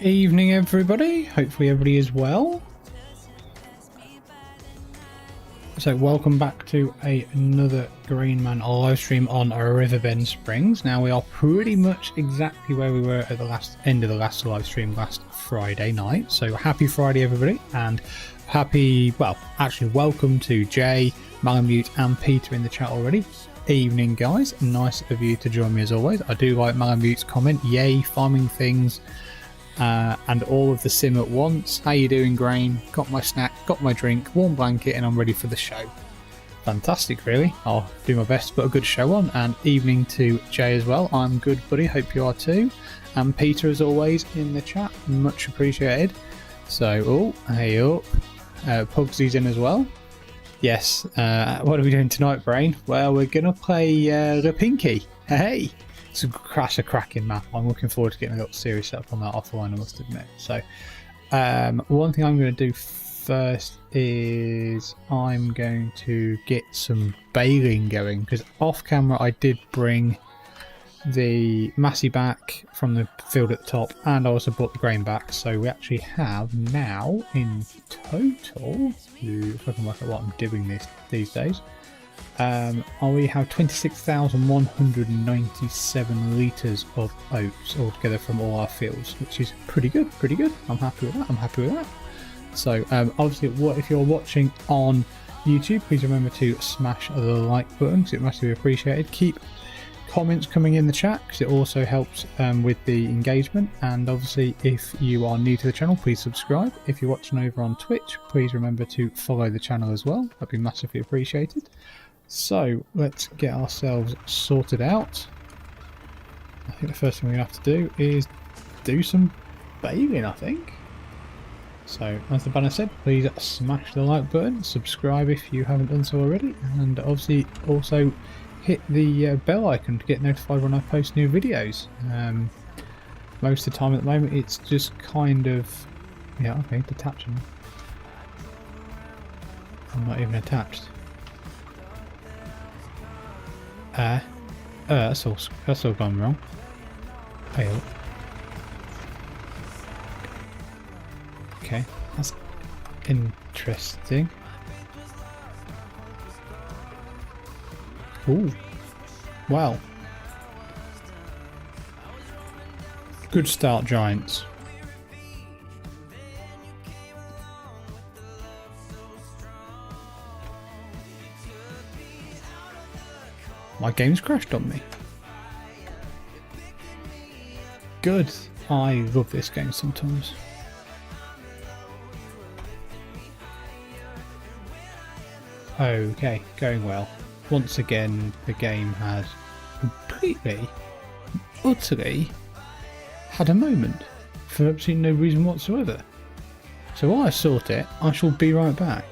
Evening everybody, hopefully everybody is well. So welcome back to another GrainMan live stream on Riverbend Springs. Now we are pretty much exactly where we were at the end of the last live stream last Friday night. So happy Friday everybody, and welcome to Jay, Malamute and Peter in the chat already. Evening guys, nice of you to join me as always. I do like Malamute's comment, yay farming things. And all of the sim at once. How you doing, Grain? Got my snack, got my drink, warm blanket, and I'm ready for the show. Fantastic, really. I'll do my best to put a good show on. And evening to Jay as well. I'm good, buddy. Hope you are too. And Peter, as always, in the chat. Much appreciated. So, hey up. Pugsy's in as well. Yes. What are we doing tonight, Brain? Well, we're going to play the Pinky. Hey! It's a cracking map. I'm looking forward to getting a little series set up on that offline, I must admit. So one thing I'm going to do first is I'm going to get some baling going, because off camera I did bring the Massey back from the field at the top, and I also brought the grain back. So we actually have now in total, if I can work out what I'm doing these days, we have 26,197 litres of oats altogether from all our fields, which is pretty good. I'm happy with that. So obviously, if you're watching on YouTube, please remember to smash the like button, because it must be appreciated. Keep comments coming in the chat, because it also helps with the engagement. And obviously, if you are new to the channel, please subscribe. If you're watching over on Twitch, please remember to follow the channel as well. That'd be massively appreciated. So let's get ourselves sorted out. I think the first thing we have to do is do some baling, I think. So as the banner said, please smash the like button, subscribe if you haven't done so already, and obviously also hit the bell icon to get notified when I post new videos. Most of the time at the moment it's just kind of, yeah, okay, detaching. I'm not even attached. That's all gone wrong. Bale. Okay, that's interesting. Ooh, well. Good start, Giants. My game's crashed on me. Good. I love this game sometimes. Okay, going well. Once again, the game has completely, utterly had a moment for absolutely no reason whatsoever. So while I sort it, I shall be right back.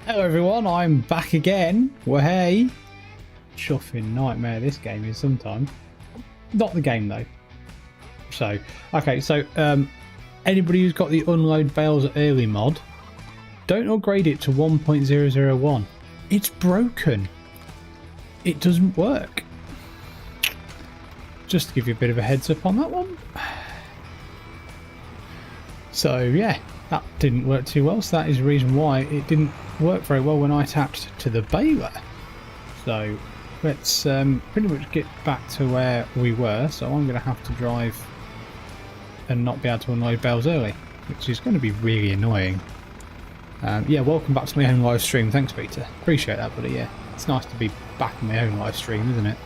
Hello everyone, I'm back again. Well, hey. Chuffing nightmare this game is sometimes. Not the game though. So, okay, so anybody who's got the unload bales early mod, don't upgrade it to 1.001. It's broken. It doesn't work. Just to give you a bit of a heads up on that one. So yeah, that didn't work too well, so that is the reason why it didn't work very well when I attached to the baler. So let's pretty much get back to where we were. So I'm going to have to drive and not be able to unload bales early, which is going to be really annoying. Yeah, welcome back to my own live stream. Thanks, Peter. Appreciate that, buddy. Yeah, it's nice to be back in my own live stream, isn't it?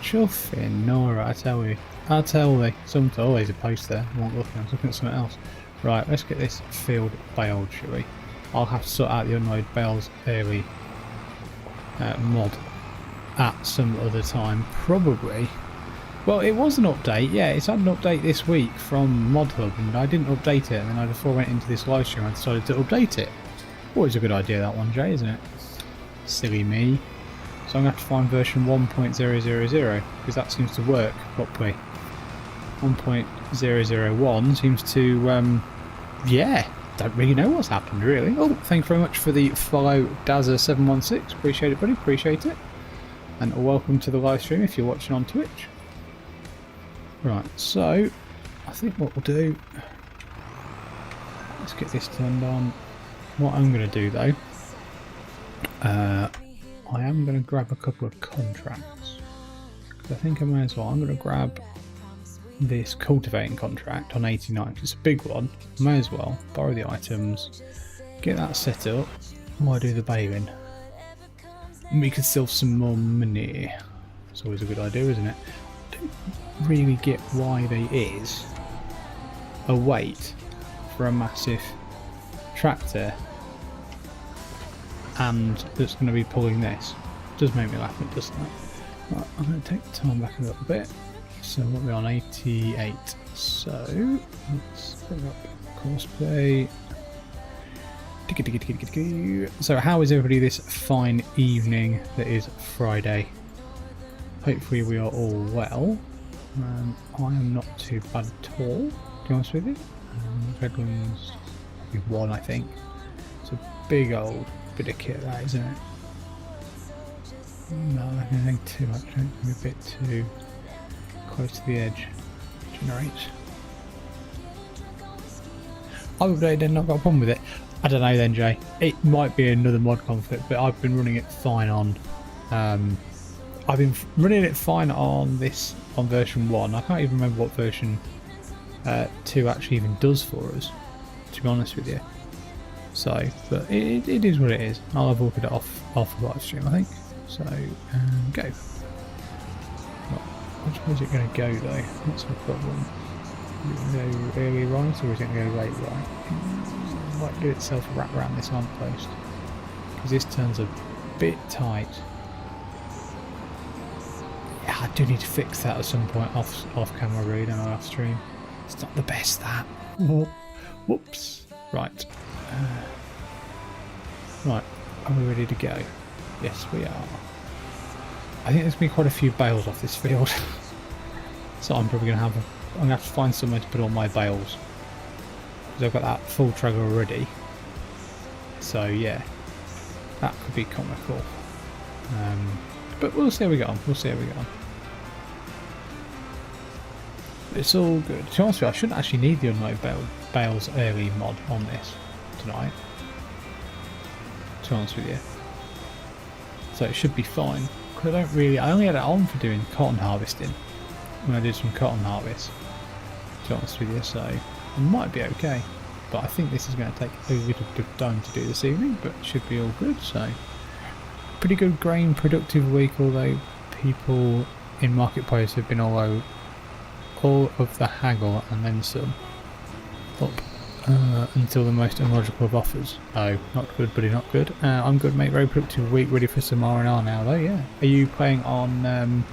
Chuffing Nora, I tell you. I tell you. Someone's always a post there. I was looking at something else. Right, let's get this field baled, shall we? I'll have to sort out the unload bales early mod at some other time, probably. Well, it was an update, yeah, it's had an update this week from Mod Hub, and I didn't update it, and then before I went into this live stream I decided to update it. Always a good idea that one, Jay, isn't it? Silly me. So I'm going to have to find version 1.000, because that seems to work properly. 1.001 seems to, yeah, don't really know what's happened really. Oh, thank you very much for the follow, Dazza716, appreciate it buddy, appreciate it. And welcome to the live stream if you're watching on Twitch. Right, so I think what we'll do, let's get this turned on. What I'm going to do though, I am going to grab a couple of contracts. I think I may as well. I'm going to grab this cultivating contract on 89. It's a big one. May as well borrow the items, get that set up while I do the baling. And we could sell some more money. It's always a good idea, isn't it? I don't really get why there is a wait for a massive tractor and that's going to be pulling this. It does make me laugh, it doesn't it? Right, I'm going to take the time back a little bit. So what are we on? 88. So let's bring up cosplay. So how is everybody this fine evening that is Friday? Hopefully we are all well. I am not too bad at all, to be honest with you. Redlands one, I think. It's a big old bit of kit, that, isn't it? No, I don't think too much. Maybe a bit too close to the edge. Generate. I've updated and not got a problem with it. I don't know then, Jay. It might be another mod conflict, but I've been running it fine on. I've been running it fine on this on version 1. I can't even remember what version 2 actually even does for us, to be honest with you. So, but it is what it is. I'll have looked it off the live stream, I think. So, go. Which way is it going to go though? That's the problem. Is it going to go early right or is it going to go late right? It might do itself a wrap around this lamp post because this turns a bit tight. Yeah, I do need to fix that at some point off camera, really, don't I, off stream. It's not the best, that. Whoops. Right. Right. Are we ready to go? Yes, we are. I think there's going to be quite a few bales off this field. So I'm probably going to have I'm going to have to find somewhere to put all my bales. Because I've got that full trailer already. So yeah. That could be comical. But we'll see how we get on. We'll see how we get on. It's all good. To be honest with you, I shouldn't actually need the unload bales early mod on this tonight. To be honest with you. So it should be fine. Because I only had it on for doing cotton harvesting. When I did some cotton harvest. To be honest with you, so it might be okay. But I think this is going to take a little bit of time to do this evening, but it should be all good, so. Pretty good grain productive week, although people in Marketplace have been all of the haggle and then some up until the most illogical of offers. Oh, not good, buddy, not good. I'm good, mate. Very productive week, ready for some R&R now, though. Yeah. Are you playing on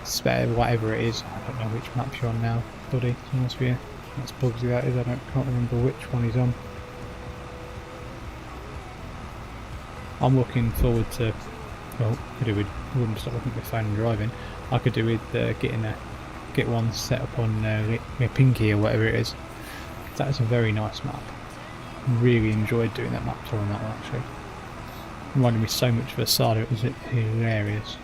spare whatever it is? I don't know which map you're on now, buddy. To be honest with you, that's Bugsy. That is. I can't remember which one he's on. I'm looking forward to, well, I wouldn't stop looking at my phone and driving. I could do with get one set up on my Pinky or whatever it is. That is a very nice map. Really enjoyed doing that map tour on that one actually. Reminded me so much of Asada, it was hilarious.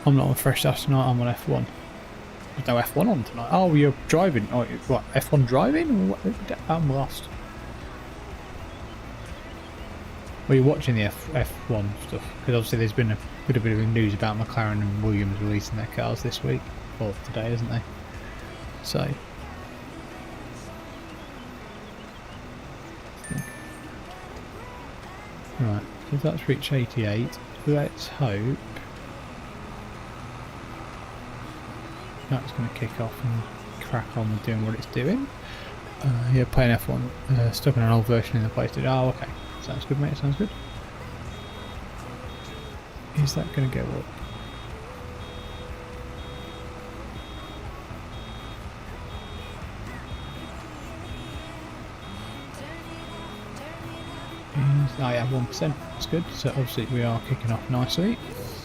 I'm not on Fresh Dash tonight, I'm on F1. There's no F1 on tonight. Oh, you're driving. Oh, what, F1 driving? Or what? I'm lost. Well, you're watching the F1 stuff, because obviously there's been a bit of news about McLaren and Williams releasing their cars this week, or today, isn't they? So, right, so that's reached 88. Let's hope that's going to kick off and crack on with doing what it's doing. Yeah, playing F1, stuck in an old version in the PlayStation. Oh, okay. Sounds good, mate. Sounds good. Is that going to go up? Oh yeah, 1%. That's good. So obviously we are kicking off nicely.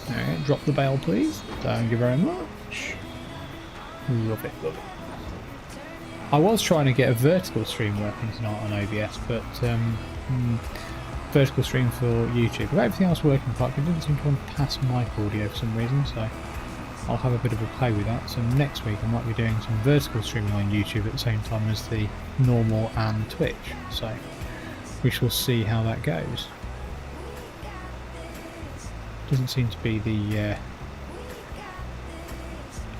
Alright, drop the Bale, please. Thank you very much. Love it, love it. I was trying to get a vertical stream working tonight on OBS, but vertical stream for YouTube. But everything else working quite good. Didn't seem to want to pass mic audio for some reason, so I'll have a bit of a play with that. So next week I might be doing some vertical streaming on YouTube at the same time as the normal and Twitch. So we shall see how that goes. Doesn't seem to be the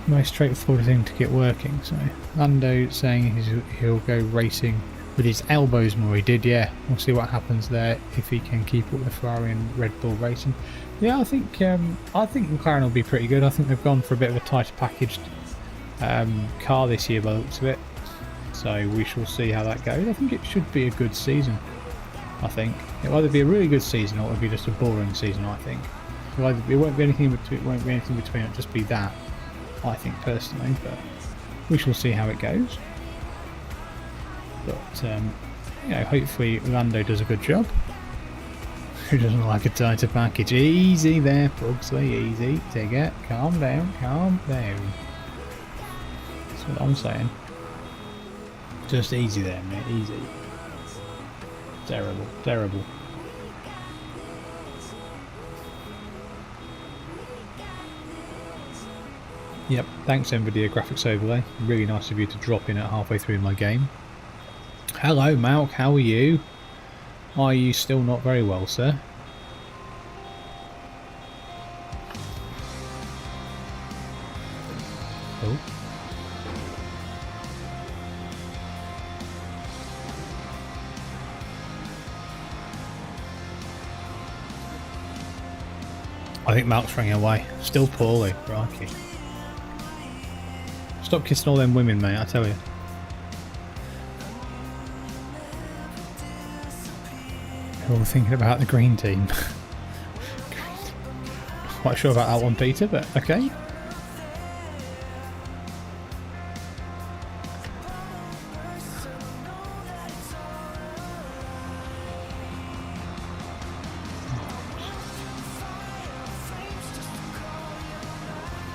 most straightforward thing to get working. So Lando saying he'll go racing with his elbows more. He did, yeah. We'll see what happens there if he can keep up with Ferrari and Red Bull racing. Yeah, I think McLaren will be pretty good. I think they've gone for a bit of a tighter packaged car this year by the looks of it. So we shall see how that goes. I think it should be a good season. I think it'll either be a really good season or it'll be just a boring season. I think it won't be anything between. It won't be anything between. It'll just be that. I think personally, but we shall see how it goes. But you know, hopefully Lando does a good job. Who doesn't like a tighter package? Easy there, Pugsley. Easy. Take it. Calm down. Calm down. That's what I'm saying. Just easy there, mate. Easy. Terrible. Terrible. Yep, thanks NVIDIA Graphics Overlay. Really nice of you to drop in at halfway through my game. Hello Malk, how are you? Are you still not very well, sir? Oh. I think Malk's running away. Still poorly, crikey. Stop kissing all them women, mate, I tell you. We're thinking about the green team. Not quite sure about that one, Peter, but okay.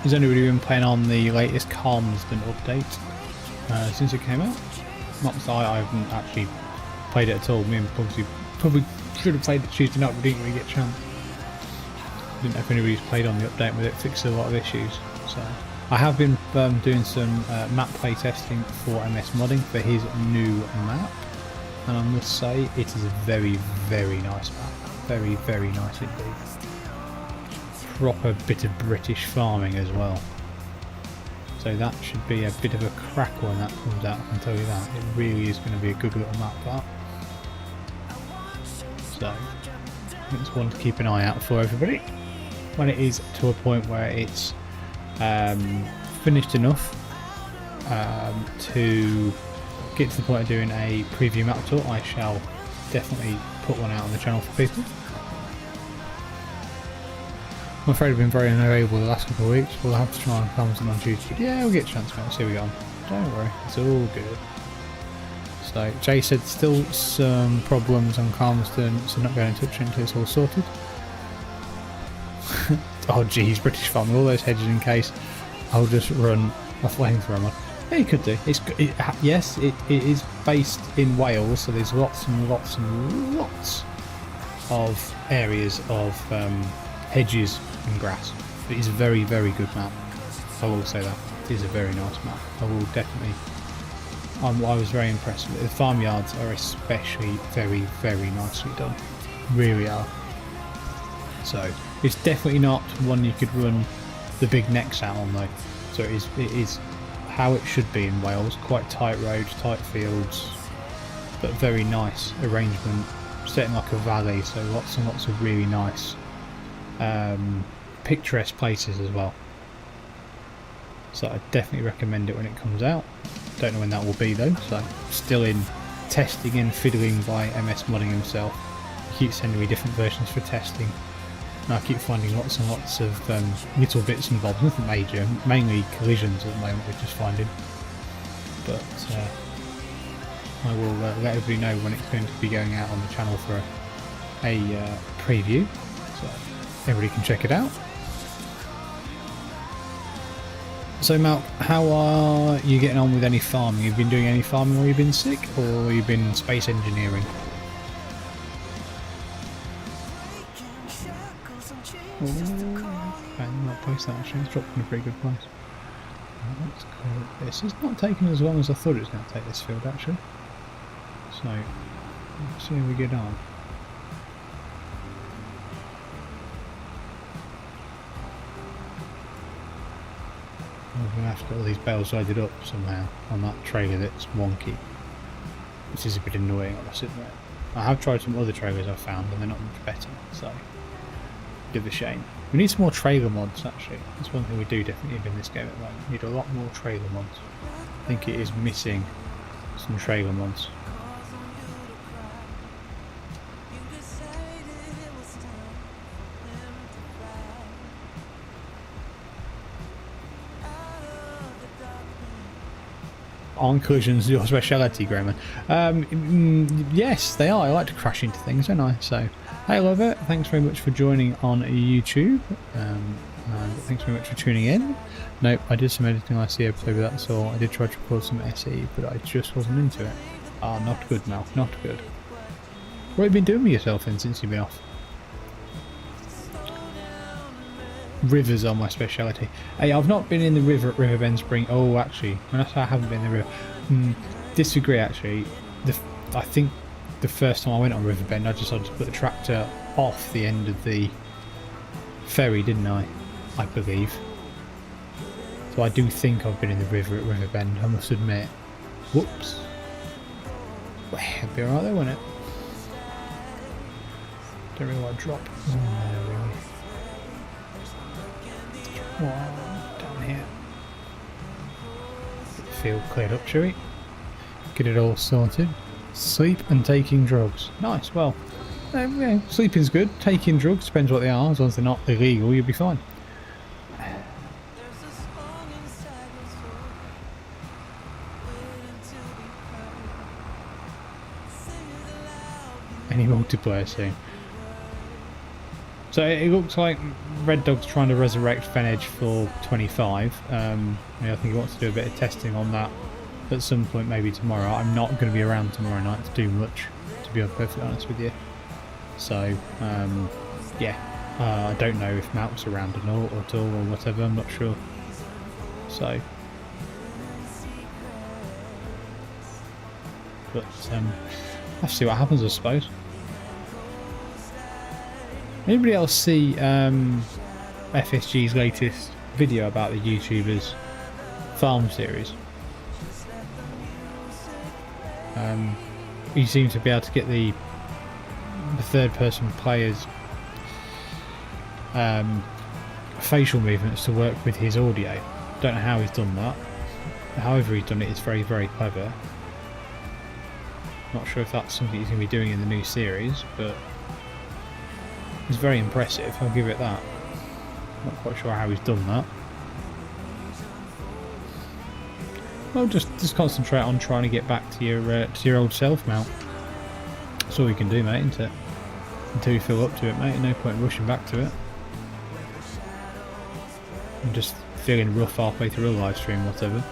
Has anybody been playing on the latest Calmsden update since it came out? Not that I haven't actually played it at all. Me and Pugsy probably should have played it Tuesday night, but didn't really get a chance. Didn't know if anybody's played on the update with it, fixed a lot of issues. So I have been doing some map play testing for MS Modding for his new map, and I must say it is a very, very nice map. Very, very nice indeed. Proper bit of British farming as well. So that should be a bit of a cracker when that comes out, I can tell you that. It really is going to be a good little map, that. So it's one to keep an eye out for everybody. When it is to a point where it's finished enough to get to the point of doing a preview map tour, I shall definitely put one out on the channel for people. I'm afraid I've been very unavailable the last couple of weeks. We'll have to try and film some on Tuesday. Yeah, we'll get a chance, mate. We'll see how we get on. Don't worry, it's all good. It's So Jay said still some problems on Calmerston, so not going to touch it until it's all sorted. Oh geez, British farming, all those hedges in case. I'll just run a flamethrower. Yeah, you could do. Yes, it is based in Wales, so there's lots and lots and lots of areas of hedges and grass. It is a very, very good map. I will say that. It is a very nice map. I will definitely... I was very impressed with it. The farmyards are especially very, very nicely done. Really are. So, it's definitely not one you could run the big necks out on though. So it is how it should be in Wales. Quite tight roads, tight fields, but very nice arrangement. Set in like a valley, so lots and lots of really nice picturesque places as well. So I definitely recommend it when it comes out. Don't know when that will be though, so still in testing and fiddling by MS Modding himself. He keeps sending me different versions for testing, and I keep finding lots and lots of little bits and bobs, nothing major, mainly collisions at the moment we're just finding. But I will let everybody know when it's going to be going out on the channel for a preview, so everybody can check it out. So Malc, how are you getting on with any farming? Have you been doing any farming while you've been sick, or you've been space engineering? I'm not place that actually, it's dropped in a pretty good place. Let's call it this. It's not taken as long as I thought it was going to take this field actually. So, let's see how we get on. We're going to have to get all these bales loaded up somehow on that trailer that's wonky. Which is a bit annoying, I must admit. I have tried some other trailers I've found and they're not much better, so bit of a shame. We need some more trailer mods actually. That's one thing we do definitely have in this game at the moment. We need a lot more trailer mods. I think it is missing some trailer mods. On collisions, your speciality, GrainMan. Yes, they are. I like to crash into things, don't I? So, hey, love it. Thanks very much for joining on YouTube. And thanks very much for tuning in. Nope, I did some editing last year, play with that, so I did try to record some SE, but I just wasn't into it. Ah, not good, Mal. Not good. What have you been doing with yourself then since you've been off? Rivers are my speciality. Hey, I've not been in the river at Riverbend Spring. Oh, actually, when I say I haven't been in the river, disagree actually. I think the first time I went on Riverbend, I decided to put the tractor off the end of the ferry, didn't I? I believe. So I do think I've been in the river at Riverbend, I must admit. Whoops. Well, it'd be alright though, wouldn't it? Don't really want to drop. Oh, no, really. Down here. Field cleared up, shall we? Get it all sorted. Sleep and taking drugs. Nice, well, yeah, sleeping's good. Taking drugs, depends what they are, as long as they're not illegal, you'll be fine. Any multiplayer soon. So it looks like Red Dog's trying to resurrect Fenedge for 25. I think he wants to do a bit of testing on that at some point, maybe tomorrow. I'm not going to be around tomorrow night to do much, to be perfectly honest with you. So, yeah, I don't know if Malc's around at all or whatever, I'm not sure. So, but let's see what happens, I suppose. Anybody else see FSG's latest video about the YouTubers farm series? You seem to be able to get the third person players facial movements to work with his audio. Don't know how he's done that. However he's done it, it's very, very clever. Not sure if that's something he's going to be doing in the new series, but it's very impressive, I'll give it that. Not quite sure how he's done that. Well, just concentrate on trying to get back to your old self, Mount. That's all you can do, mate, isn't it? Until you feel up to it, mate. No point rushing back to it. I'm just feeling rough halfway through a live stream, whatever.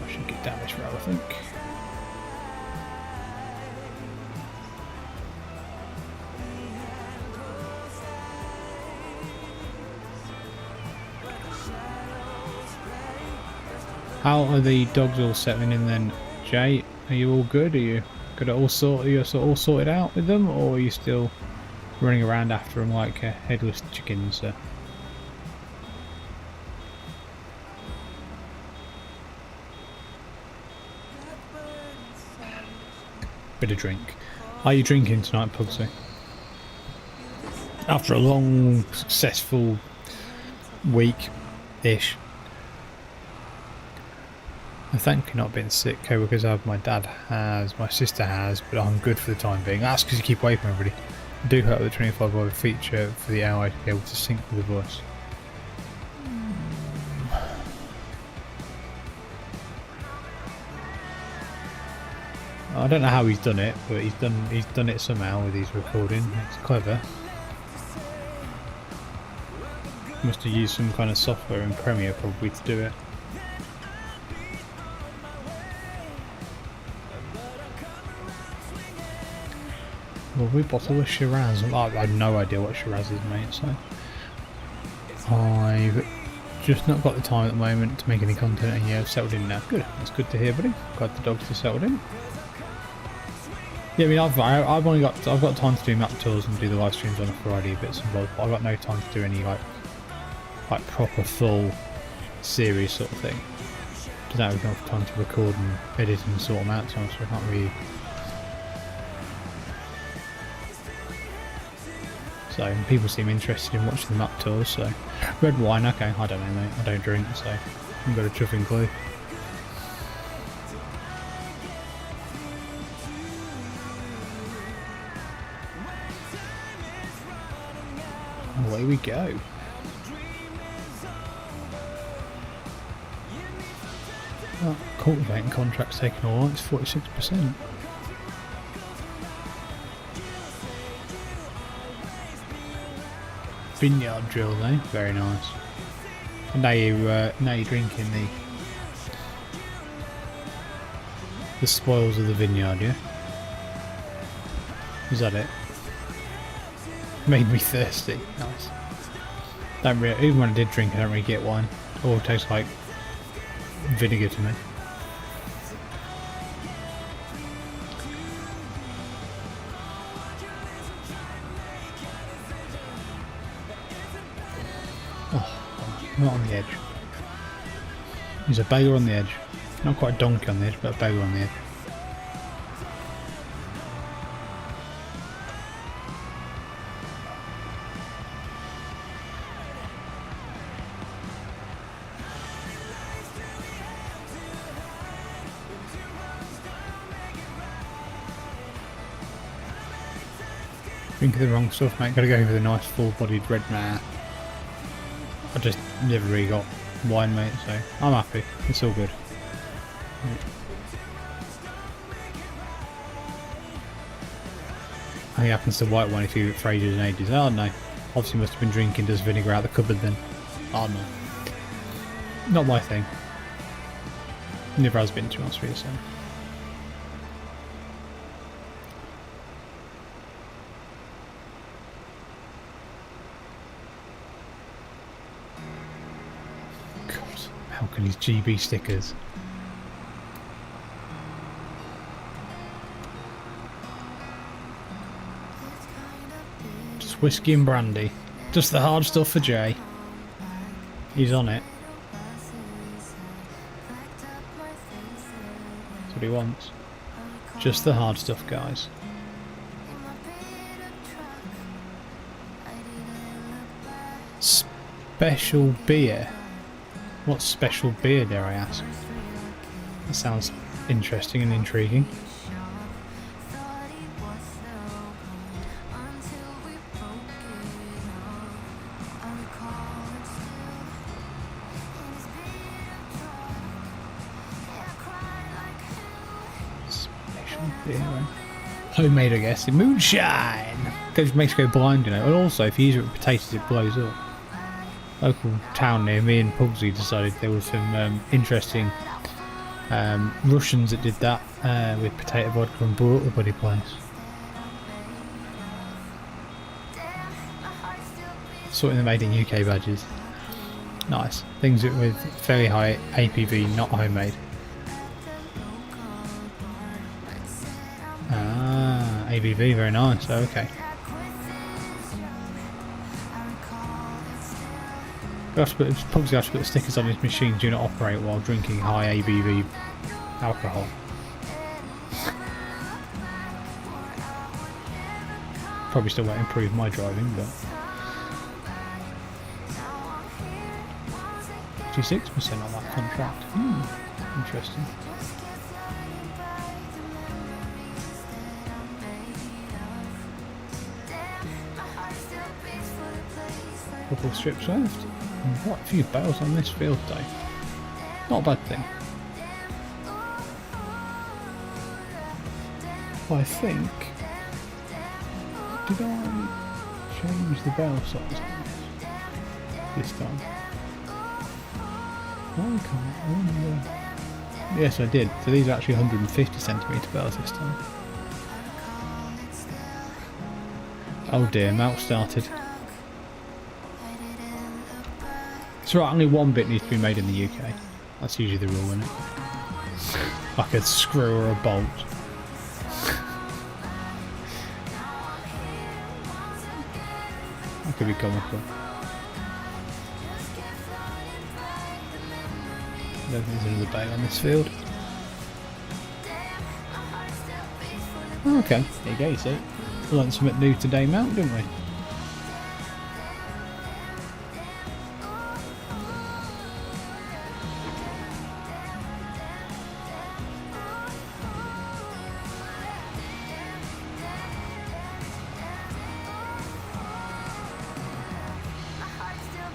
I should get down this road, I think. How are the dogs all settling in then, Jay? Are you all good? Are you got it all sorted? Are you all sorted out with them, or are you still running around after them like headless chickens? Bit of drink. Are you drinking tonight, Pugsy? After a long, successful week-ish. I thank you not being sick, co-workers have. My dad has, my sister has, but I'm good for the time being. That's because you keep away from everybody. I do hope the 25 feature for the AI to be able to sync with the voice. I don't know how he's done it, but he's done it somehow with his recording. It's clever. He must have used some kind of software in Premiere probably to do it. Lovely bottle of Shiraz. I have no idea what Shiraz is, mate, so I've just not got the time at the moment to make any content, and yeah, I've settled in now. Good, that's good to hear, buddy. Glad the dogs have settled in. Yeah, I mean, I've got time to do map tours and do the live streams on a Friday, bits and bobs, but I've got no time to do any like proper full series sort of thing. Just don't have enough time to record and edit and sort them out, so I can't really. So people seem interested in watching the map tours. So red wine, okay. I don't know, mate. I don't drink, so I haven't got a chuffing clue. Away we go. Oh, cultivating contract's taking all right. It's 46%. Vineyard drill, though, very nice. And now you're drinking the spoils of the vineyard, yeah. Is that it? Made me thirsty. Nice. Even when I did drink, I don't really get wine. It all tastes like vinegar to me. Not on the edge. There's a Bale on the edge. Not quite a donkey on the edge, but a Bale on the edge. Drinking the wrong stuff, mate. Gotta go for the nice full-bodied red mare. I just never really got wine, mate, so I'm happy. It's all good. I think it happens to white wine if you get for ages and ages. Oh no. Obviously must have been drinking just vinegar out of the cupboard then. Oh no. Not my thing. Never has been, to be honest with you, so. And these GB stickers. Just whiskey and brandy. Just the hard stuff for Jay. He's on it. That's what he wants. Just the hard stuff, guys. Special beer. What special beer, dare I ask? That sounds interesting and intriguing. Yeah, homemade, I guess. Moonshine! Makes you go blind, you know. And also, if you use it with potatoes, it blows up. Local town near me in Pugsy decided there was some interesting Russians that did that with potato vodka and blew up the bloody place. Something they made in UK badges. Nice. Things with very high APV, not homemade. Ah, ABV, very nice. Okay. Pugsy has to put stickers on his machine, do not operate while drinking high ABV alcohol. Probably still won't improve my driving, but 56% on that contract. Interesting. Couple of strips left. Quite a few bales on this field day. Not a bad thing. I think. Did I change the bale size this time? I can't remember. Yes, I did. So these are actually 150cm bales this time. Oh dear, melt started. It's right, only one bit needs to be made in the UK. That's usually the rule, isn't it? Like a screw or a bolt. That could be comical. I don't think there's another bale on this field. Oh, okay, there you go, you see. We learned something new today, Mount, didn't we?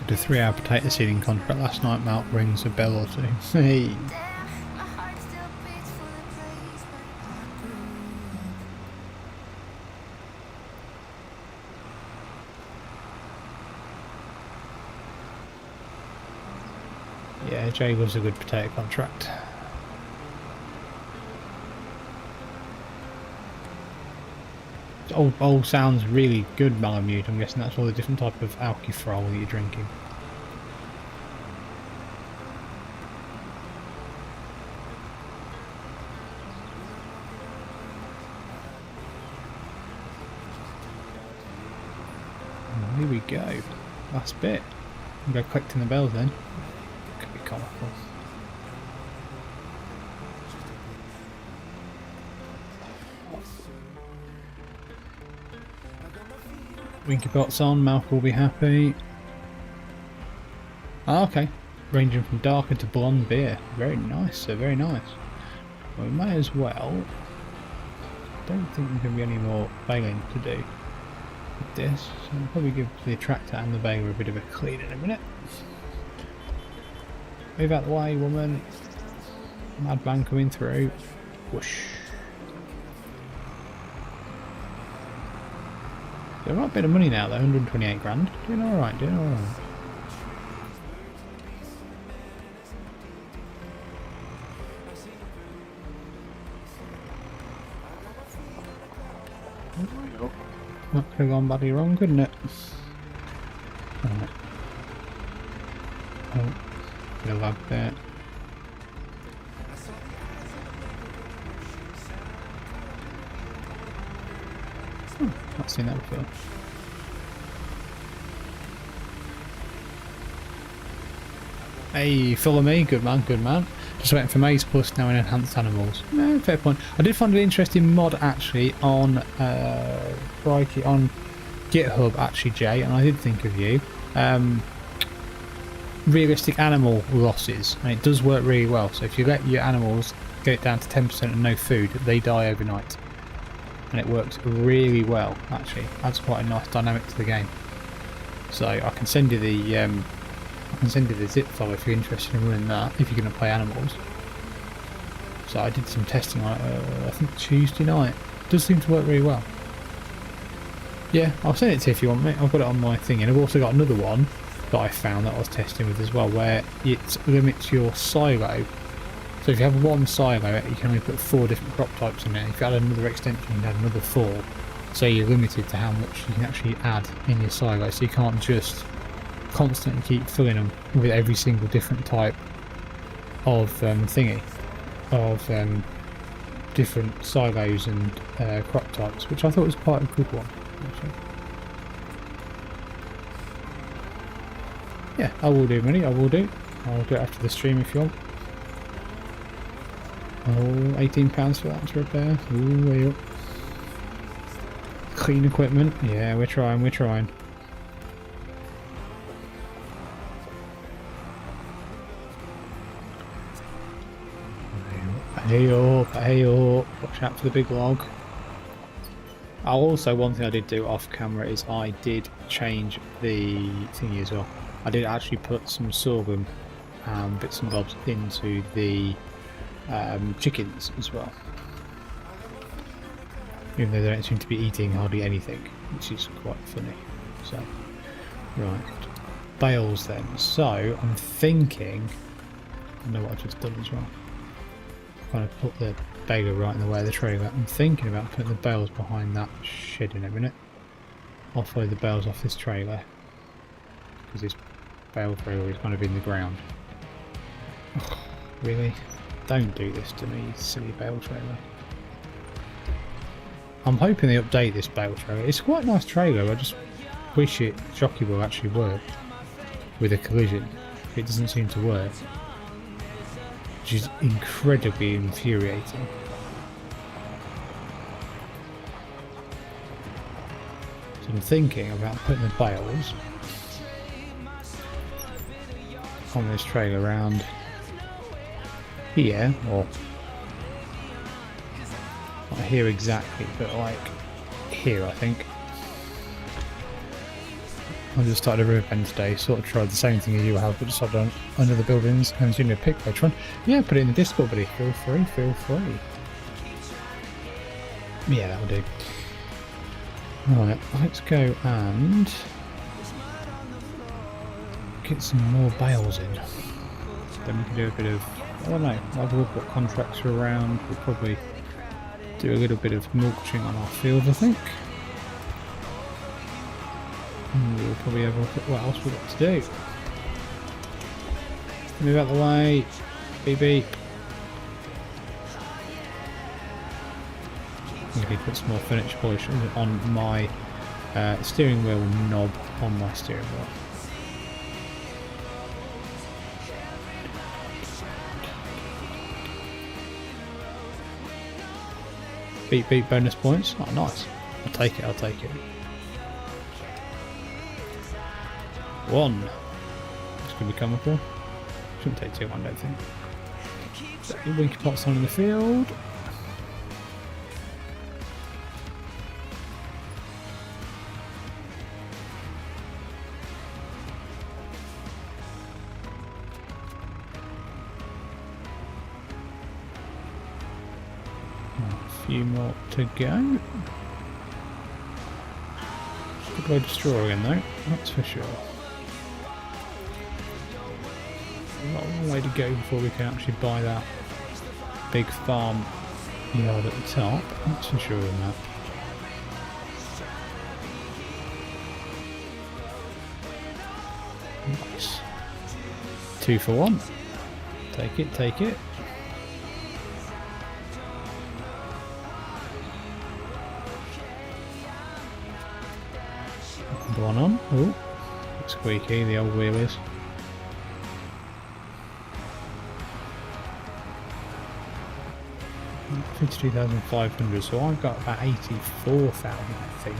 Did a 3-hour potato seeding contract last night. Mount brings a bell or two. Hey. Yeah, Jay was a good potato contract. All sounds really good, Malamute. I'm guessing that's all the different type of alcohol that you're drinking. And here we go. Last bit. Go collecting the bells then. Could be comical. Winky pots on, Malk will be happy. Ah, okay. Ranging from darker to blonde beer. Very nice, sir, very nice. Well, we may as well. Don't think there's going to be any more baling to do with this. So I'll probably give the attractor and the baler a bit of a clean in a minute. Move out the way, woman. Madman coming through. Whoosh. Doing a right bit of money now though, 128 grand. Doing alright, doing alright. That could have gone badly wrong, couldn't it? Right. Oh, bit of lag there. Not seen that before. Hey, follow me, good man, good man. Just waiting for Maze Plus now in Enhanced Animals. No, fair point. I did find an interesting mod actually on on GitHub actually, Jay, and I did think of you. Realistic animal losses, and it does work really well. So if you let your animals get down to 10% and no food, they die overnight. And it works really well actually. Adds quite a nice dynamic to the game. So I can send you the zip file if you're interested in running that, if you're going to play animals. So I did some testing on it, I think Tuesday night. It does seem to work really well. Yeah, I'll send it to you if you want, mate. I've got it on my thing, and I've also got another one that I found that I was testing with as well, where it limits your silo. So if you have one silo, you can only put 4 different crop types in there. If you add another extension, you can add another 4. So you're limited to how much you can actually add in your silo. So you can't just constantly keep filling them with every single different type of different silos and crop types, which I thought was quite a good one, actually. Yeah, I will do, Minnie, I will do. I'll do it after the stream if you want. Oh, £18 for that to repair. Ooh, way up. Clean equipment. Yeah, we're trying, we're trying. Hey up, hey up. Watch out for the big log. Also, one thing I did do off camera is I did change the thingy as well. I did actually put some sorghum bits and bobs into the chickens as well. Even though they don't seem to be eating hardly anything, which is quite funny. So, right. Bales then. So, I'm thinking... I know what I've just done as well. Kind of put the baler right in the way of the trailer. I'm thinking about putting the bales behind that shed in a minute. I'll follow the bales off this trailer, because this bale trailer is kind of in the ground. Ugh, really? Don't do this to me, you silly bale trailer. I'm hoping they update this bale trailer. It's quite a nice trailer, I just wish it jockey will actually work with a collision. It doesn't seem to work, which is incredibly infuriating. So I'm thinking about putting the bales on this trailer around here, or not here exactly, but like here I think. I just started a Riverbend today, sort of tried the same thing as you have, but just I've done under the buildings and doing a pick later on. Yeah, put it in the Discord, buddy. Feel free, feel free. Yeah, that'll do. Right, let's go and get some more bales in. Then we can do a bit of, I don't know, I'll have a look what contracts are around. We'll probably do a little bit of mulching on our field, I think. And we'll probably have a look at what else we've got to do. Move out the way. Beep beep. I'm going to put some more furniture polish on my steering wheel knob on my steering wheel. Beep beep bonus points. Oh nice. I'll take it, I'll take it. 1. It's going to be comical. Shouldn't take too long, I don't think. Set your winky pots on in the field. A few more to go. Good load of straw again though, that's for sure. Not a long way to go before we can actually buy that big farm yard at the top, that's for sure on that. Nice. 2 for 1. Take it, take it. One on. Oh, squeaky, the old wheel is. $52,500, so I've got about 84,000 I think.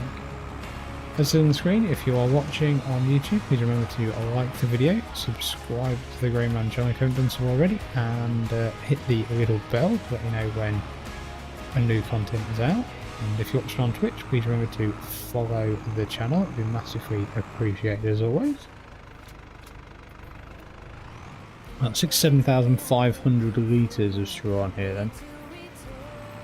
As on the screen, if you are watching on YouTube, please remember to like the video, subscribe to the GrainMan channel if you haven't done so already, and hit the little bell to let you know when a new content is out. And if you're watching on Twitch, please remember to follow the channel, it would be massively appreciated as always. That's 7,500 litres of straw on here then.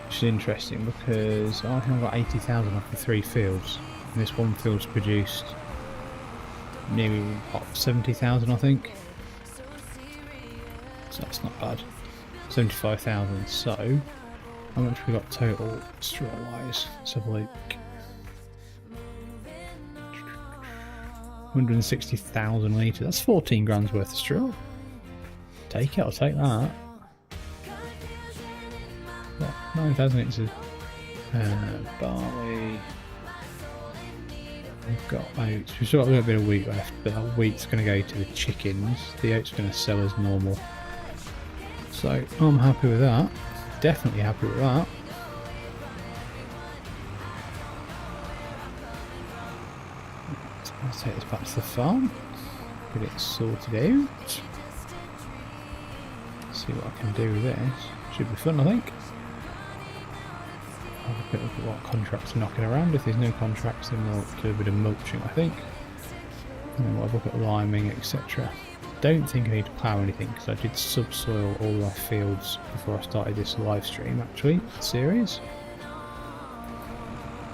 Which is interesting because I think I've got 80,000 off the 3 fields. And this one field's produced nearly, what, 70,000 I think. So that's not bad. 75,000. So, how much we got total straw wise? Let's have a look. 160,000 litres. That's 14 grand's worth of straw. Take it, I'll take that. What? 9,000 litres of barley. We've got oats. We've still got a little bit of wheat left, but that wheat's going to go to the chickens. The oats are going to sell as normal. So I'm happy with that. Definitely happy with that. Let's take this back to the farm. Get it sorted out. See what I can do with this. Should be fun, I think. Have a quick look at what contracts are knocking around. If there's no contracts, then we'll do a bit of mulching, I think. And then we'll have a look at liming, etc. Don't think I need to plough anything because I did subsoil all my fields before I started this live stream, actually, series.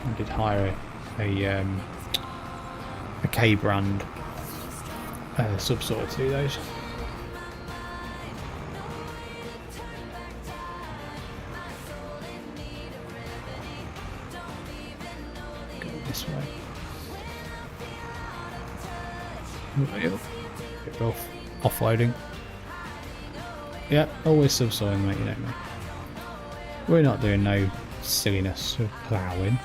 I did hire a K brand subsoil to do those. Go this way. Bit rough. Offloading. Yeah, always subsoiling, mate, you know me. We're not doing no silliness of ploughing.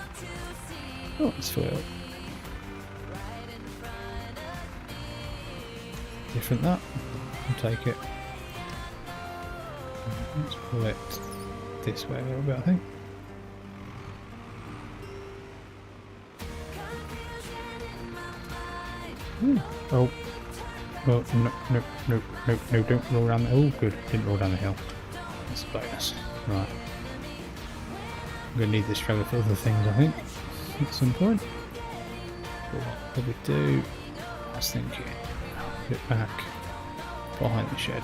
Oh, let's fill it up. Different that. I'll take it. Let's pull it this way a little bit, I think. Ooh. Oh. Oh, no, don't roll down the hill. Oh, good, didn't roll down the hill. That's a bonus. Right. I'm going to need this trailer for other things, I think, at some point. But what I'll probably do, I was thinking, put it back behind the shed.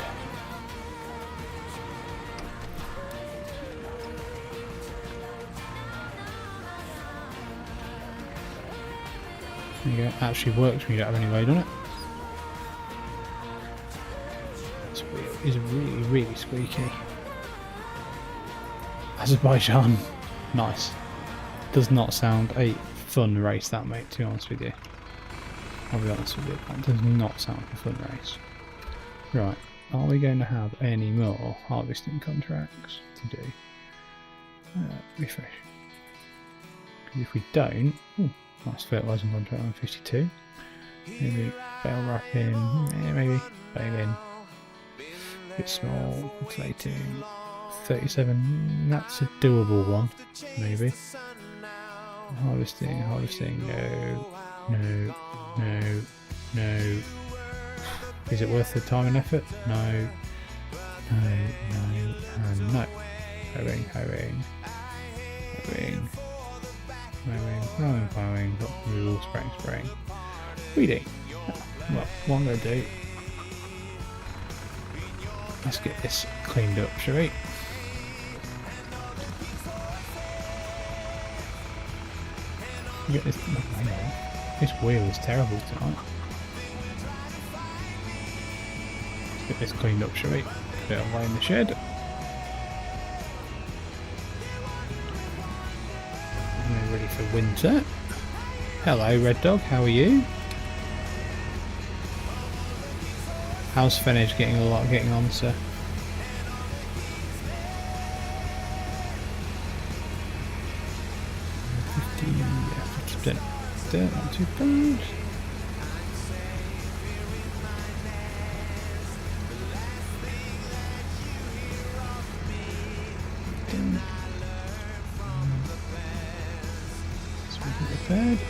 There you go, it actually works when you don't have any weight on it. This wheel is really, really squeaky. Azerbaijan, nice. Does not sound a fun race, that, mate, to be honest with you. I'll be honest with you, that does not sound like a fun race. Right, are we going to have any more harvesting contracts to do? Refresh. Because if we don't, ooh, nice fertilising contract on 52. Maybe bale wrapping, yeah, maybe baling. Bit small, inflating. 37, that's a doable one, maybe. Harvesting, no. Is it worth the time and effort? No, and no. Hoeing. Plowing, removal, spraying. Weeding. Well, what I'm going to do, let's get this cleaned up, shall we? Get this. This wheel is terrible tonight. Let's get this cleaned up, shall we? Put it away in the shed. We're ready for winter. Hello, Red Dog. How are you? How's Fenage getting on, sir? Not too bad. So we get repaired.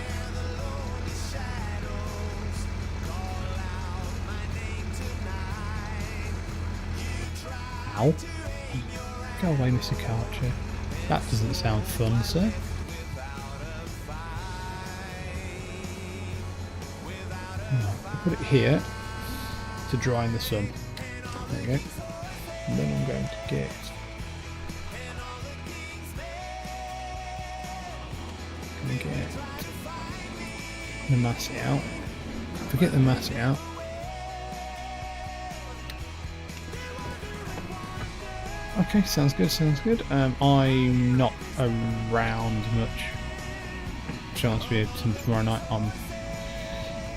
Ow. Go away, Mr. Karcher. That doesn't sound fun, sir. Put it here to dry in the sun. There you go. And then I'm going to get the massey out. If I get the massey out, okay, sounds good, sounds good. I'm not around much. Chance to be tomorrow night. I'm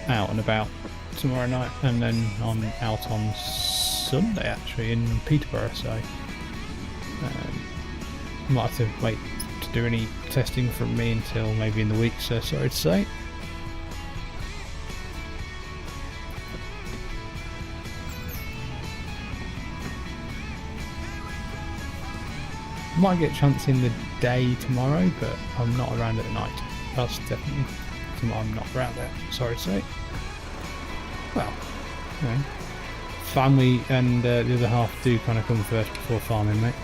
out and about tomorrow night, and then I'm out on Sunday actually in Peterborough, so might have to wait to do any testing from me until maybe in the week, so sorry to say. Might get a chance in the day tomorrow, but I'm not around at night. That's definitely tomorrow. I'm not around there, sorry to say. Well, you know, family and the other half do kind of come first before farming, mate.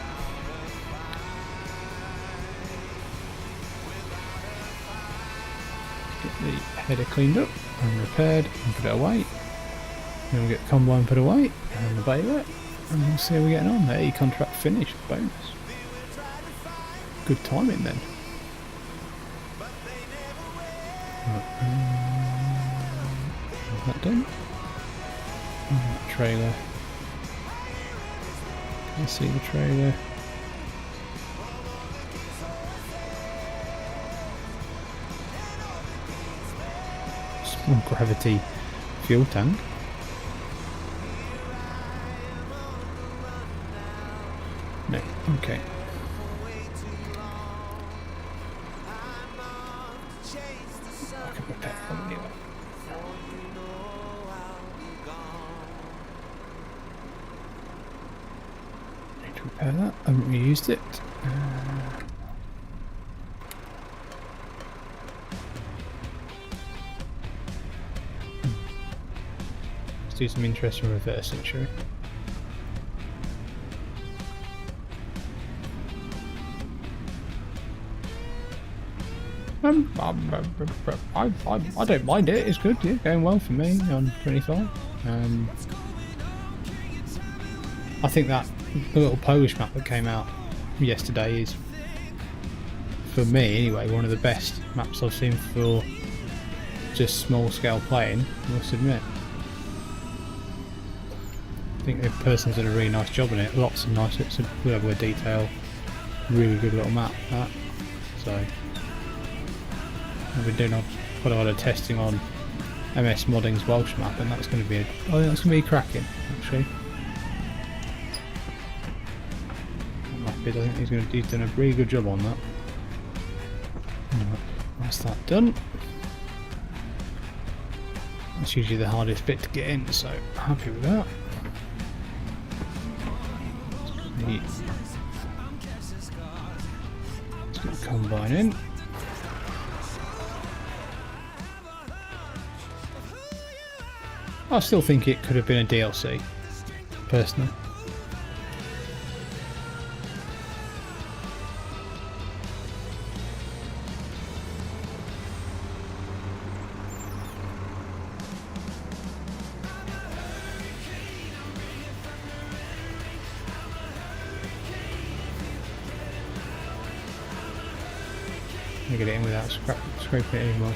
Get the header cleaned up and repaired and put it away. Then we'll get the combine put away and the baler, and we'll see how we're getting on. Hey, contract finished, bonus. Good timing then. Is that done? Trailer. Can I see the trailer? Small gravity fuel tank. No, okay. I can repair that anyway. Need to repair that. I haven't reused it. Let's do some interesting reversing, shall we? I don't mind it. It's good. Yeah, going well for me on 25. I think that the little Polish map that came out yesterday is, for me anyway, one of the best maps I've seen for just small scale playing, I must admit. I think the person's done a really nice job on it. Lots of nice bits of level of detail. Really good little map, that. So I've been doing quite a lot of testing on MS Modding's Welsh map, and that's going to be I think that's going to be cracking actually. I think he's done a really good job on that. Right, that's that done. That's usually the hardest bit to get in, so happy with that. Let's get the combine in. I still think it could have been a DLC, personally. Can I get it in without scraping it anymore?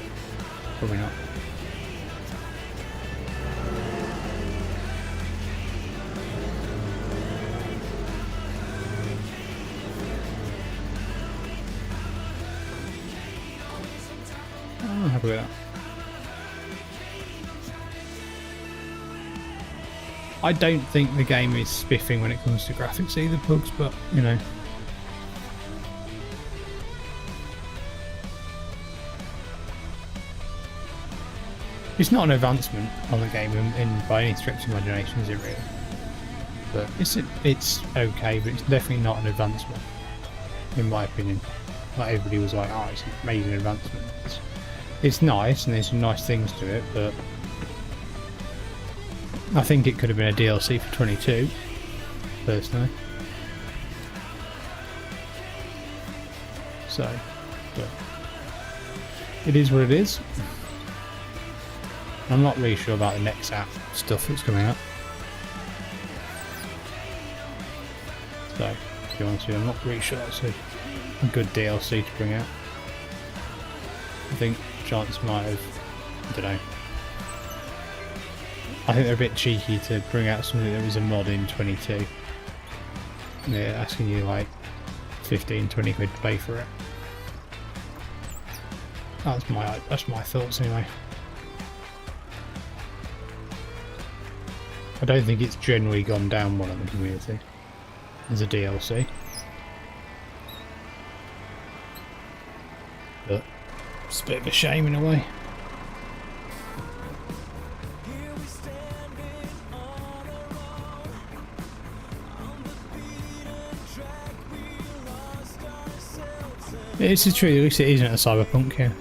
Probably not. I'm happy with that. I don't think the game is spiffing when it comes to graphics either, Pugs, but you know. It's not an advancement on the game in by any stretch of imagination, is it really? But it's okay, but it's definitely not an advancement, in my opinion. Like everybody was like, oh, it's an amazing advancement. It's nice and there's some nice things to it, but I think it could have been a DLC for 22, personally. So, but it is what it is. I'm not really sure about the next app stuff that's coming up. So, to be honest with you, I'm not really sure that's a good DLC to bring out. I think Giants might have, I don't know. I think they're a bit cheeky to bring out something that was a mod in 22. They're asking you like 15, 20 quid to pay for it. That's my thoughts anyway. I don't think it's generally gone down well in the community as a DLC. But it's a bit of a shame in a way. This is true, at least it isn't a cyberpunk here.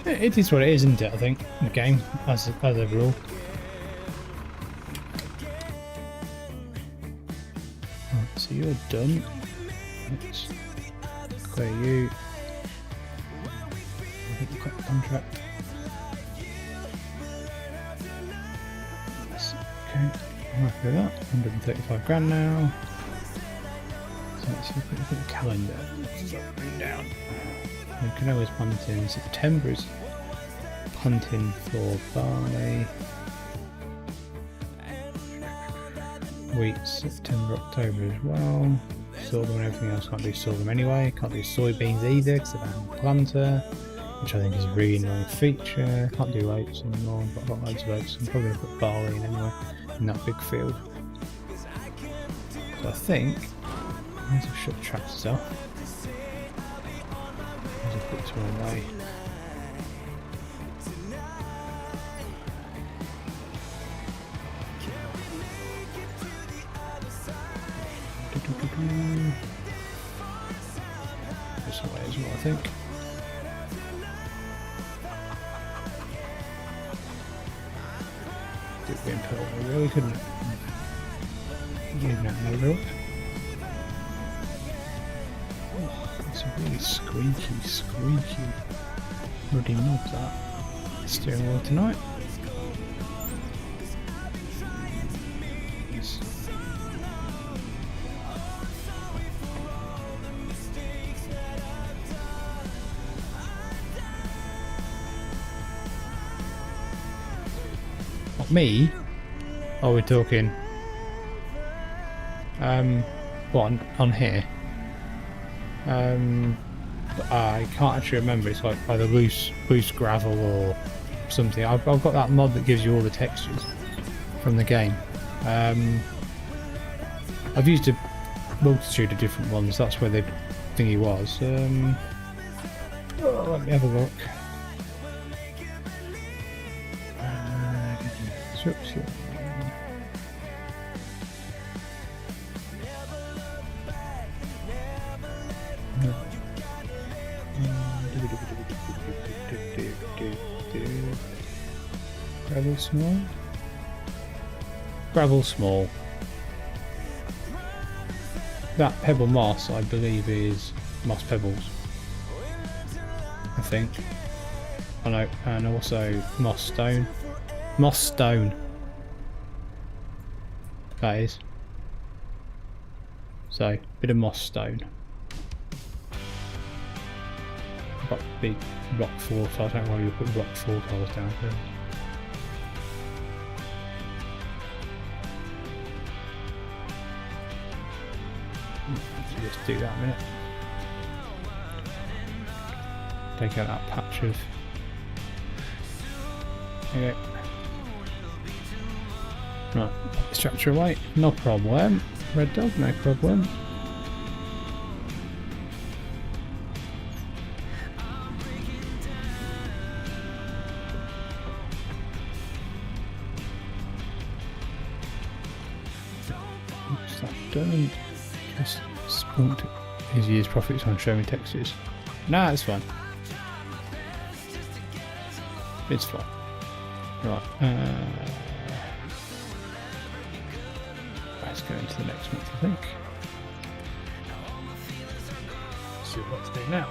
It is what it is, isn't it, I think, the game, as overall. Right, so you're done. Let's clear you. I think you've got the contract. Okay, I'm happy with that. 135 grand now. So let's look at the calendar. Let's bring down. We can always punt in September is punting for barley. Wheat September, October as well. Sorghum and everything else, can't do sorghum anyway. Can't do soybeans either because I don't have a planter, which I think is a really annoying feature. Can't do oats anymore, but I've got loads of oats. I'm probably going to put barley in anyway in that big field. So I think I need to shut the tractors off. I'll just put this one away. This way as well, I think. Did we put on the road, couldn't it? Leaving out no road. It's a really squeaky ruddy knob, that steering wheel tonight. Me? Oh, we're talking. What on here? I can't actually remember. It's like either loose gravel or something. I've got that mod that gives you all the textures from the game. I've used a multitude of different ones. That's where the thingy was. Let me have a look. Oops, yeah. Gravel small. Gravel small. That pebble moss, I believe, is moss pebbles. I think. I know, and also moss stone. Moss stone. That is. So, bit of moss stone. I've got big rock floor tiles. I don't know why you put rock floor tiles down here. Let's just do that a minute. Take out that patch of. Okay. Right, put the structure away, no problem. Red dog, no problem. What's that done? Just spunked his year's profits on showing textures. Nah, it's fine. It's fine. Right, let's go into the next month, I think. Let's see what to do now.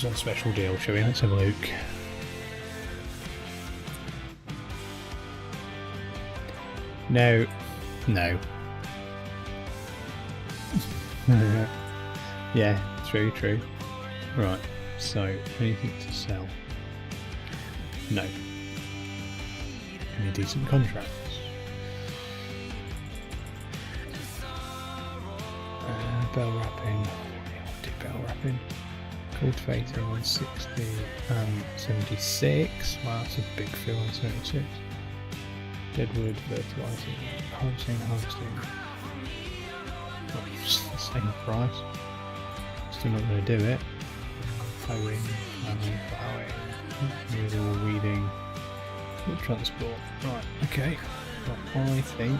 it's on special deal, shall we? Let's have a look. No. No. Yeah, true. Right, so anything to sell? No. Any decent contracts? Bell wrapping. Do bell wrapping. Cultivator 160 and 76. Wow, that's a big fill on 76. Deadwood, fertilizing, harvesting. Oh, just the same price. Still not going to do it. Plowing, removal, weeding, transport. Right, okay. Well, I think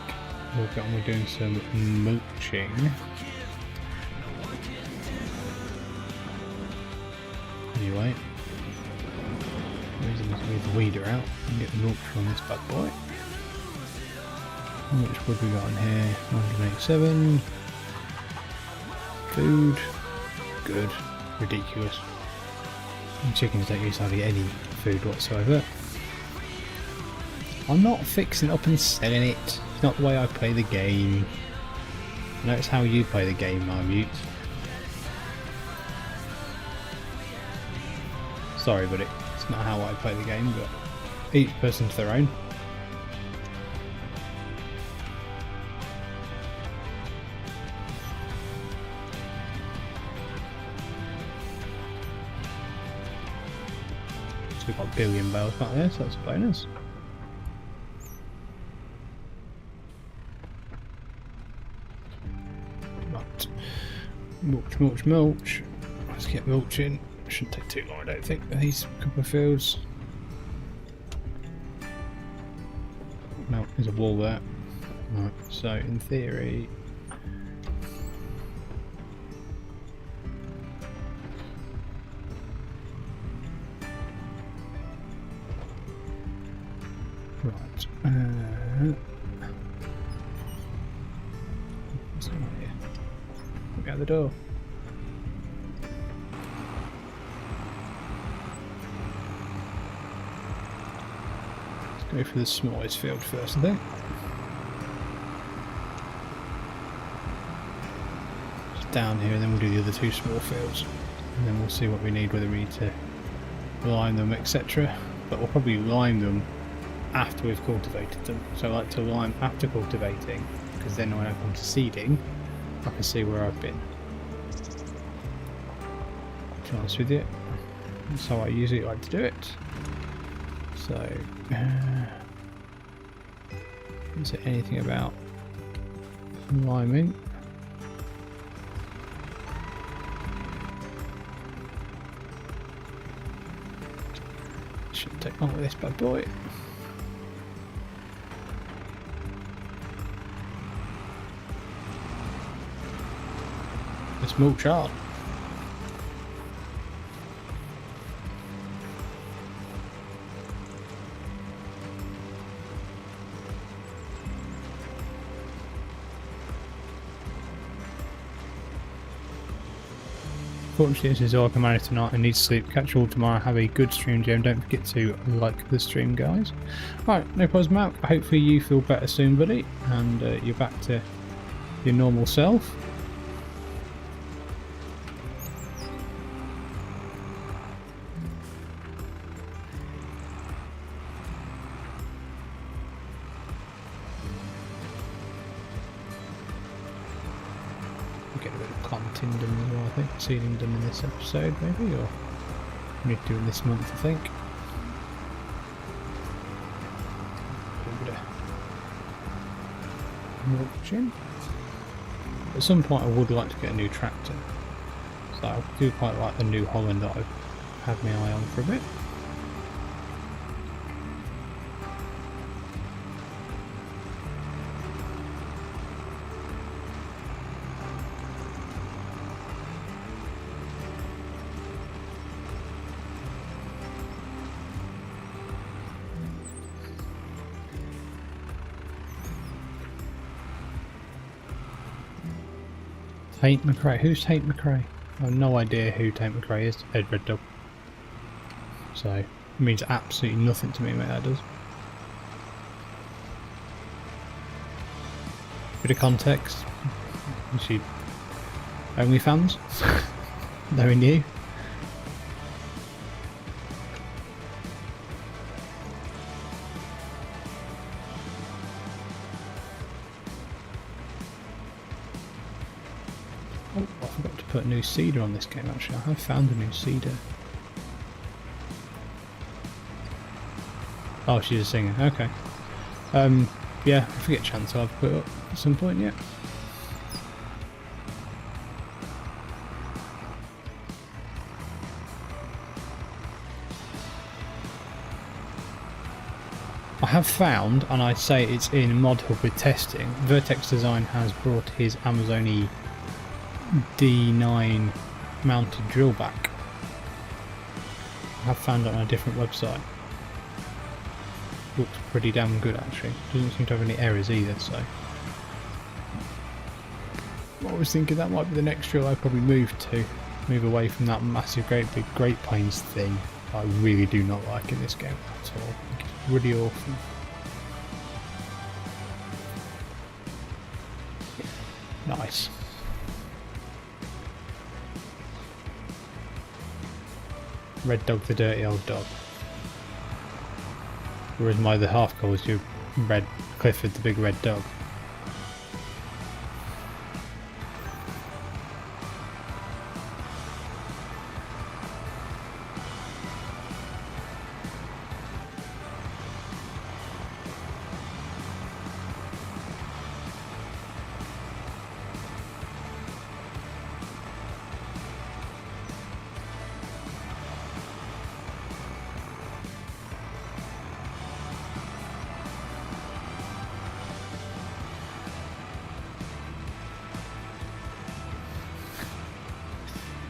we'll get on with doing some mulching. Anyway, move the weeder out and get the mulch on this bad boy. How much wood we got in here? 187. Food. Good. Ridiculous. And chickens don't use hardly any food whatsoever. I'm not fixing it up and selling it. It's not the way I play the game. I know it's how you play the game, my mute. Sorry, buddy. It's not how I play the game, but each person to their own. So we've got a billion bales back there, so that's a bonus. Right. Mulch. Let's get mulching. Shouldn't take too long, I don't think, these couple of fields. No, there's a wall there. Right, so in theory... Right. What's going on here? Look out the door. Go for the smallest field first, I think. Just down here, and then we'll do the other two small fields, and then we'll see what we need, whether we need to lime them, etc. But we'll probably lime them after we've cultivated them. So I like to lime after cultivating, because then when I come to seeding, I can see where I've been. To be honest with you, that's how I usually like to do it. So, is there anything about liming? Should take on with this bad boy. Let's mulch hard. Unfortunately, this is all I can manage tonight. I need sleep. Catch you all tomorrow. Have a good stream, Jim. Don't forget to like the stream, guys. Right, no problems, Mark. Hopefully you feel better soon, buddy, and you're back to your normal self. Get a bit of planting done as well, I think. Seeding done in this episode, maybe, or we need to do it this month, I think. A bit of mulching. At some point, I would like to get a new tractor. So I do quite like the New Holland that I've had my eye on for a bit. Tate McRae. Who's Tate McRae? I have no idea who Tate McRae is. Red Dog. So it means absolutely nothing to me, mate, that does. Bit of context. She OnlyFans. Knowing you. Oh, I forgot to put a new seeder on this game actually. I have found a new seeder. Oh, she's a singer. Okay. Yeah, if we get a chance I'll put it up at some point, yeah. I have found, and I'd say it's in Mod Hub with testing, Vertex Design has brought his Amazoni D9 mounted drill back. I have found it on a different website. Looks pretty damn good actually. Doesn't seem to have any errors either, so. I was thinking that might be the next drill I'd probably move away from that massive great big Great Plains thing. I really do not like in this game at all. I think it's really awful. Nice. Red Dog the dirty old dog. Whereas my other half calls you Red Clifford the big red dog.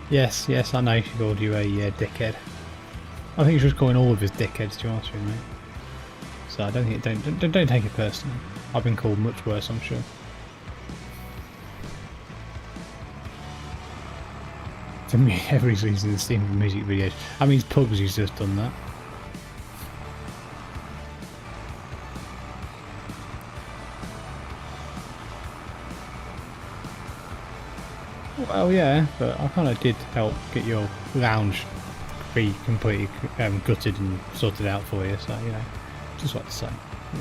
Yes, yes, I know she called you a dickhead. I think she was calling all of us dickheads, to be honest with you, mate. So I don't think don't take it personally. I've been called much worse, I'm sure. For me, every season it's Steam music videos. I mean, Pugs, he's just done that. Well, yeah, but I kind of did help get your lounge be completely gutted and sorted out for you, so, you know, just what to say. Yeah.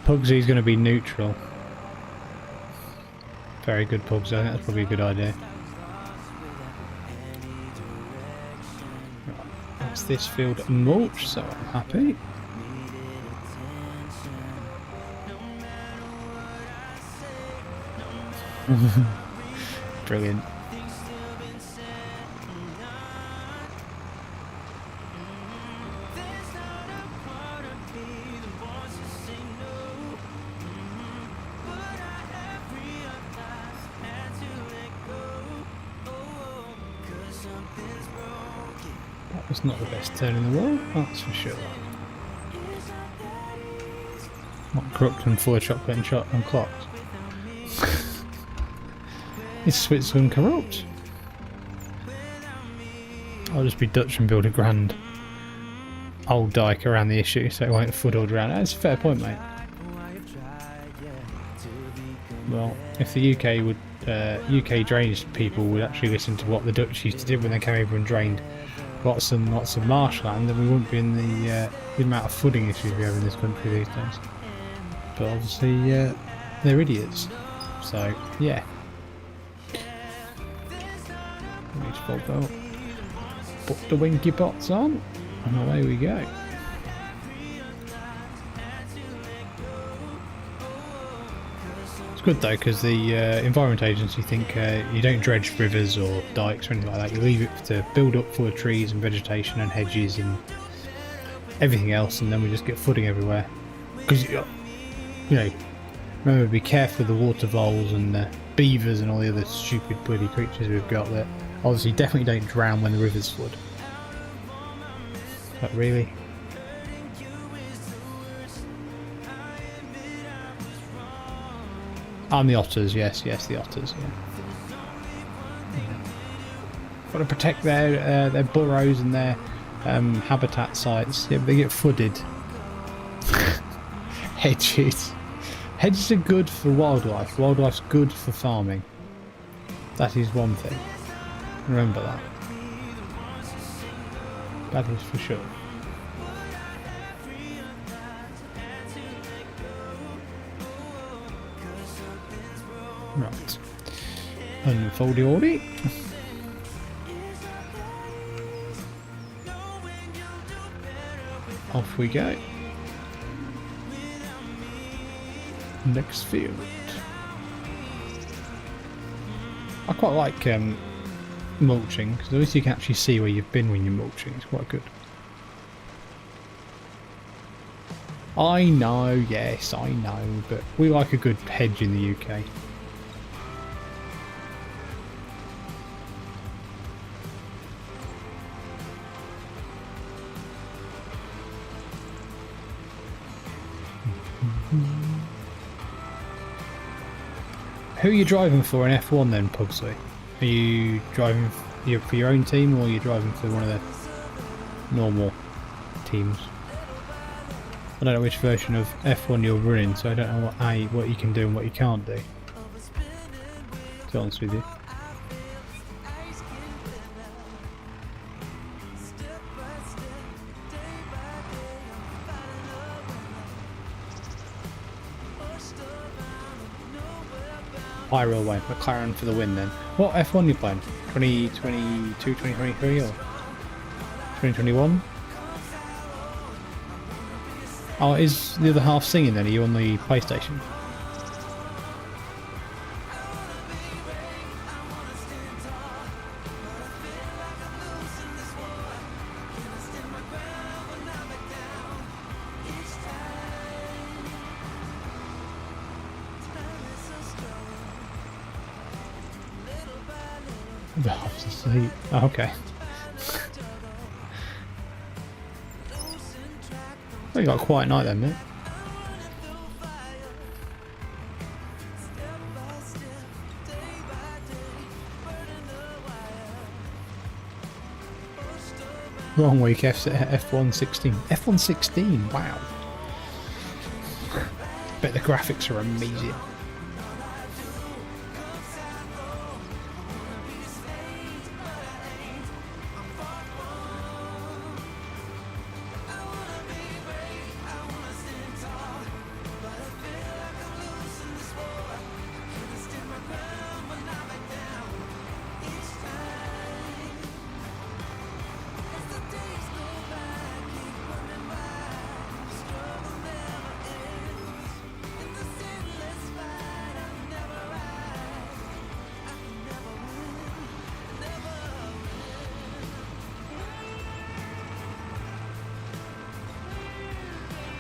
Pugsy's going to be neutral. Very good, Pugsy. I think that's probably a good idea. Right, that's this field mulch, so I'm happy. Brilliant. It's not the best turn in the world, that's for sure. Not crooked and full of chocolate and shot and clocks. Is Switzerland corrupt? I'll just be Dutch and build a grand old dike around the issue so it won't flood all around. That's a fair point, mate. Well, if the UK would, UK drainage people would actually listen to what the Dutch used to do when they came over and drained lots and lots of marshland, then we wouldn't be in the amount of flooding issues we have in this country these days. But obviously, they're idiots. So, yeah. Need to fold out. Put the winky pots on, and away we go. Good though, because the Environment Agency think you don't dredge rivers or dikes or anything like that. You leave it to build up full of trees and vegetation and hedges and everything else, and then we just get flooding everywhere. Because, you know, remember, be careful with the water voles and the beavers and all the other stupid bloody creatures we've got there. Obviously, definitely don't drown when the rivers flood. But really? And the otters, yes, the otters, yeah. Got to protect their burrows and their habitat sites. Yeah, but they get flooded. Hedges. Hedges are good for wildlife. Wildlife's good for farming. That is one thing. Remember that. That is for sure. Right. Unfold the order. Off we go. Next field. I quite like mulching, because at least you can actually see where you've been when you're mulching. It's quite good. I know, yes, I know, but we like a good hedge in the UK. Who are you driving for in F1 then, Pugsley? Are you driving for your own team, or are you driving for one of the normal teams? I don't know which version of F1 you're running, so I don't know what you can do and what you can't do. To be honest with you. High railway, McLaren for the win then. What F1 are you playing? 2022, 2023 or 2021? Oh, is the other half singing then? Are you on the PlayStation? The half's asleep. Oh, okay. Oh, you got a quiet night then, mate. Wrong week, F116. F116, wow. Bet the graphics are amazing.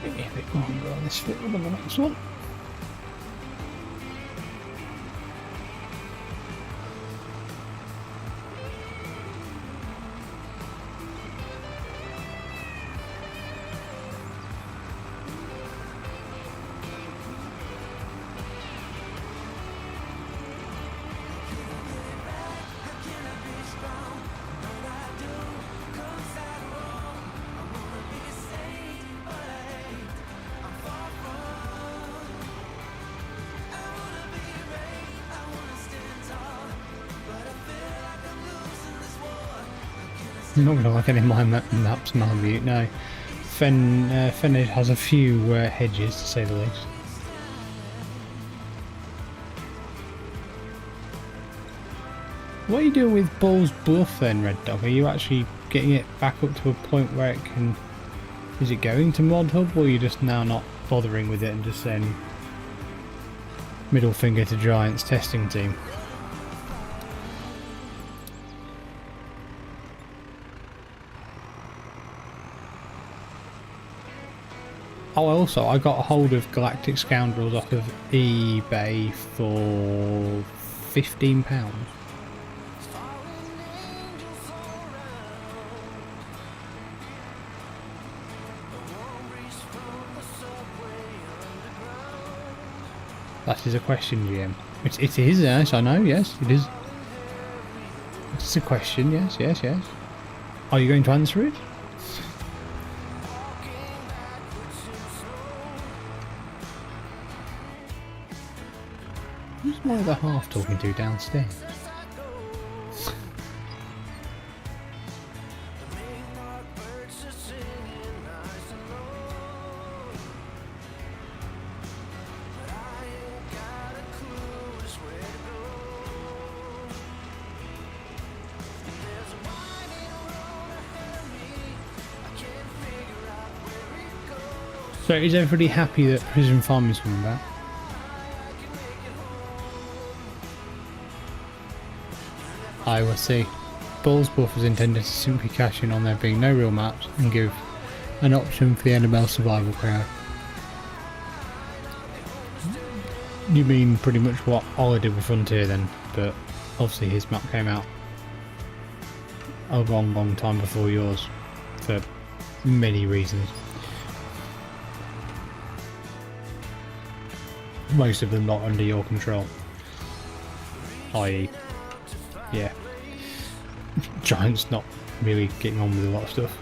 A bit longer on this field than the next one. I'm not going to like any of my maps, Malamute, no. Fenage has a few hedges, to say the least. What are you doing with Bull's Bluff then, Red Dog? Are you actually getting it back up to a point where it can... Is it going to Mod Hub, or are you just now not bothering with it and just saying middle finger to Giants testing team? Oh, also, I got a hold of Galactic Scoundrels off of eBay for £15. That is a question, GM. It is, yes, I know, yes, it is. It's a question, yes, yes, yes. Are you going to answer it? Who's my other half talking to downstairs? So is everybody happy that precision farming is coming back? I will see. Bull's buff is intended to simply cash in on there being no real maps and give an option for the NML survival crowd. You mean pretty much what Ola did with Frontier then, but obviously his map came out a long time before yours for many reasons. Most of them not under your control. I.e. yeah. Giant's not really getting on with a lot of stuff.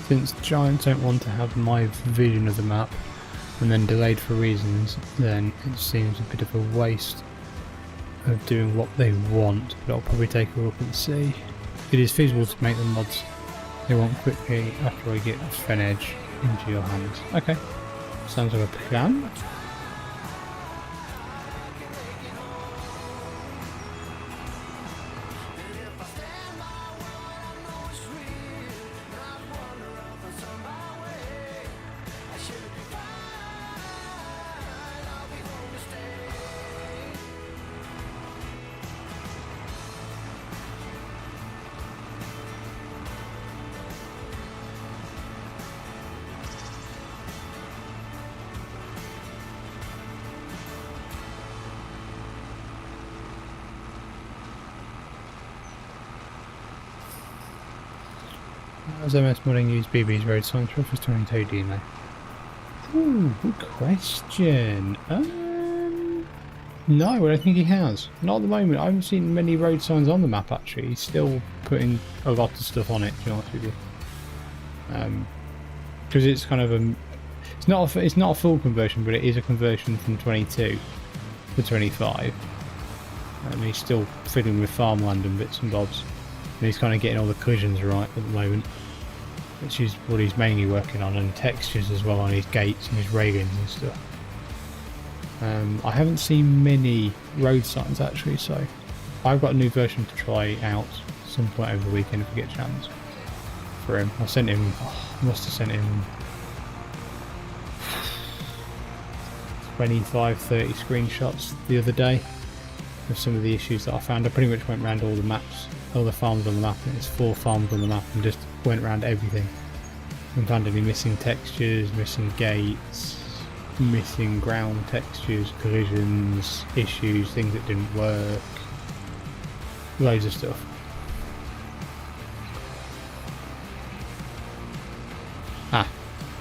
Since Giants don't want to have my vision of the map and then delayed for reasons, then it seems a bit of a waste of doing what they want, but I'll probably take a look and see. It is feasible to make the mods they want quickly after I get Fen Edge into your hands. Okay, sounds like a plan. As MS modding use BB's road signs for FS22 DNA? Ooh, good question. No, I don't think he has. Not at the moment. I haven't seen many road signs on the map actually. He's still putting a lot of stuff on it, to be honest with you. Because it's kind of a... It's not a full conversion, but it is a conversion from 22 to 25. And he's still fiddling with farmland and bits and bobs. And he's kind of getting all the collisions right at the moment, which is what he's mainly working on, and textures as well on his gates and his railings and stuff. I haven't seen many road signs actually, so I've got a new version to try out some point over the weekend if we get a chance for him. I sent him, I must have sent him 25-30 screenshots the other day of some of the issues that I found. I pretty much went around all the maps, all the farms on the map, and it's 4 farms on the map, and just went around everything and found any missing textures, missing gates, missing ground textures, collisions, issues, things that didn't work, loads of stuff.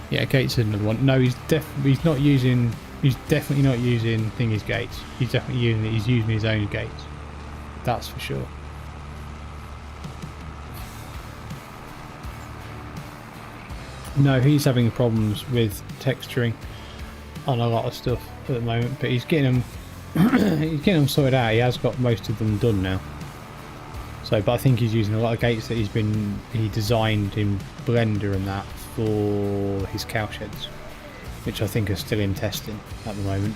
Yeah, gates is another one. No, he's definitely not using thingy's gates. He's definitely using his own gates. That's for sure. No, he's having problems with texturing on a lot of stuff at the moment, but he's getting them he's getting them sorted out. He has got most of them done now. So, but I think he's using a lot of gates that he designed in Blender and that for his cow sheds, which I think are still in testing at the moment.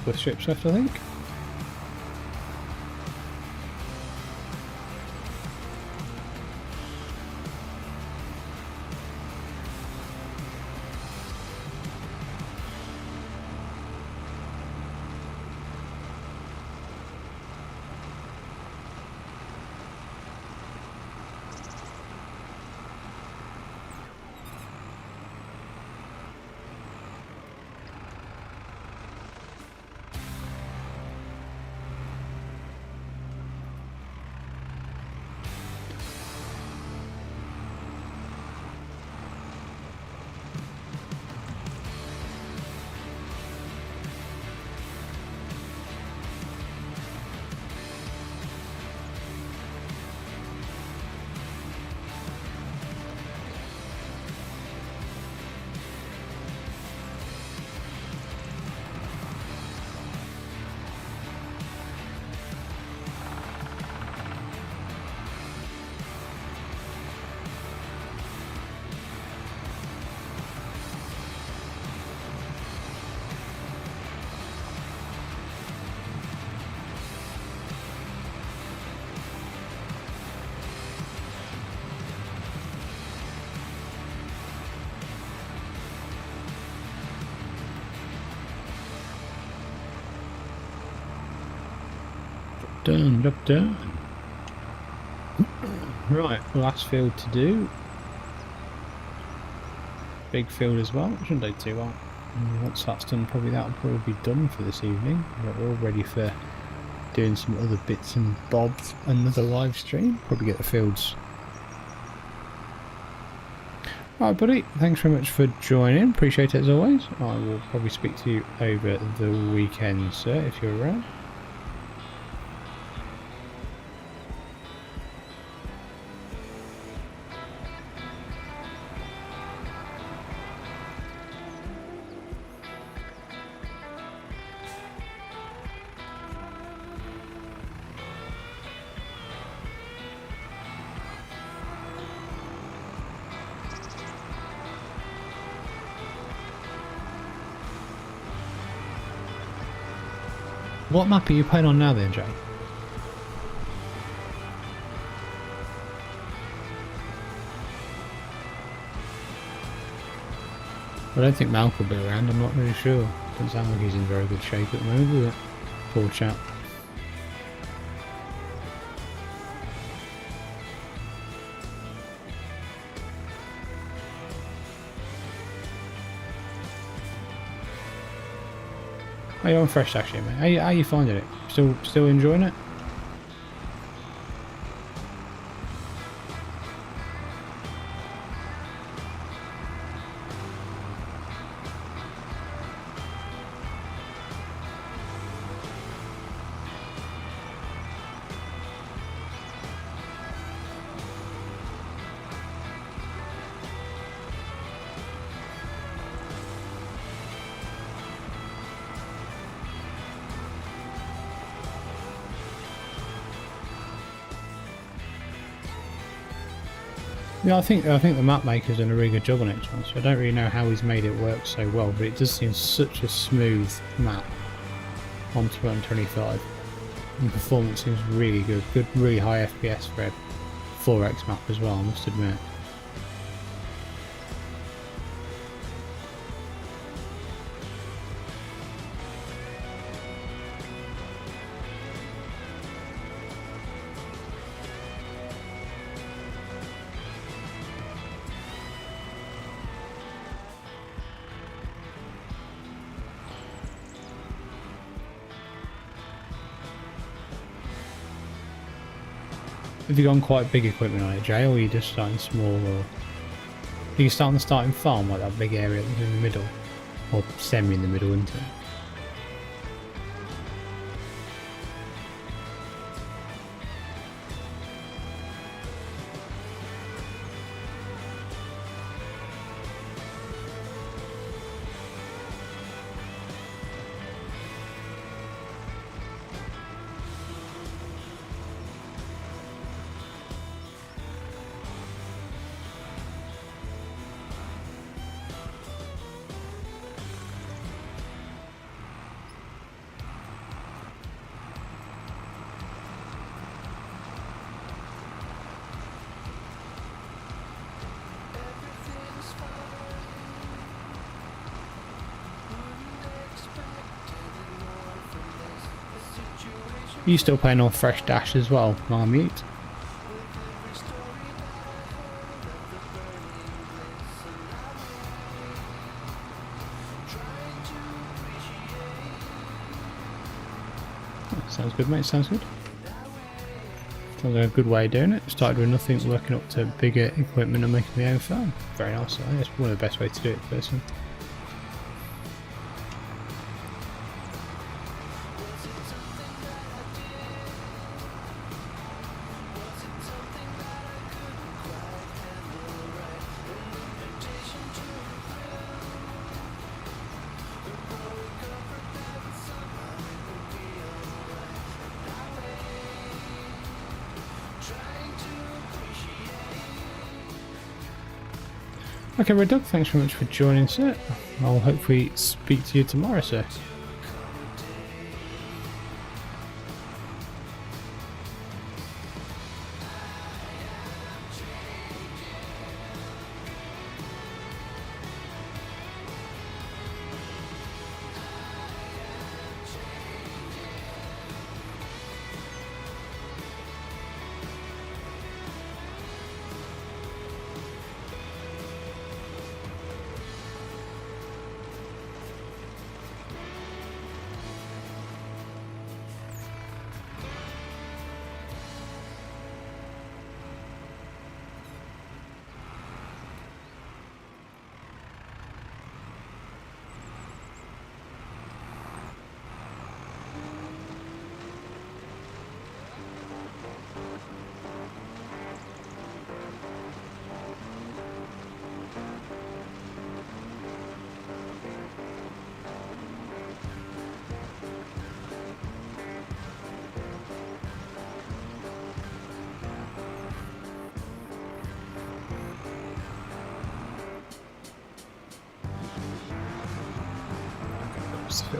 With strips left, I think. Done. Right, last field to do. Big field as well. Shouldn't take too long. Once that's done, that'll probably be done for this evening. We're all ready for doing some other bits and bobs. Another live stream. Probably get the fields. Alright, buddy. Thanks very much for joining. Appreciate it as always. I will probably speak to you over the weekend, sir, if you're around. What map are you playing on now then, Jay? I don't think Malk will be around, I'm not really sure. Doesn't sound like he's in very good shape at the moment, does it? Poor chap. Oh, you're on fresh actually, mate. How you finding it? Still enjoying it? Yeah, I think the map maker's done a really good job on it, so I don't really know how he's made it work so well, but it does seem such a smooth map on 225. And performance seems really good. Really high FPS for a 4X map as well, I must admit. Have you gone quite big equipment on it, Jay, or are you just starting small? Or are you starting the starting farm, like that big area that's in the middle, or semi in the middle, isn't it? Are you still playing on Fresh Dash as well, Marmute? Sounds good, mate, sounds good. Sounds like a good way of doing it. Started with nothing, working up to bigger equipment and making my own farm. Very nice, I think it's one of the best ways to do it, personally. Okay, Red Dog, thanks very much for joining, sir. I'll hopefully speak to you tomorrow, sir.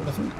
I think.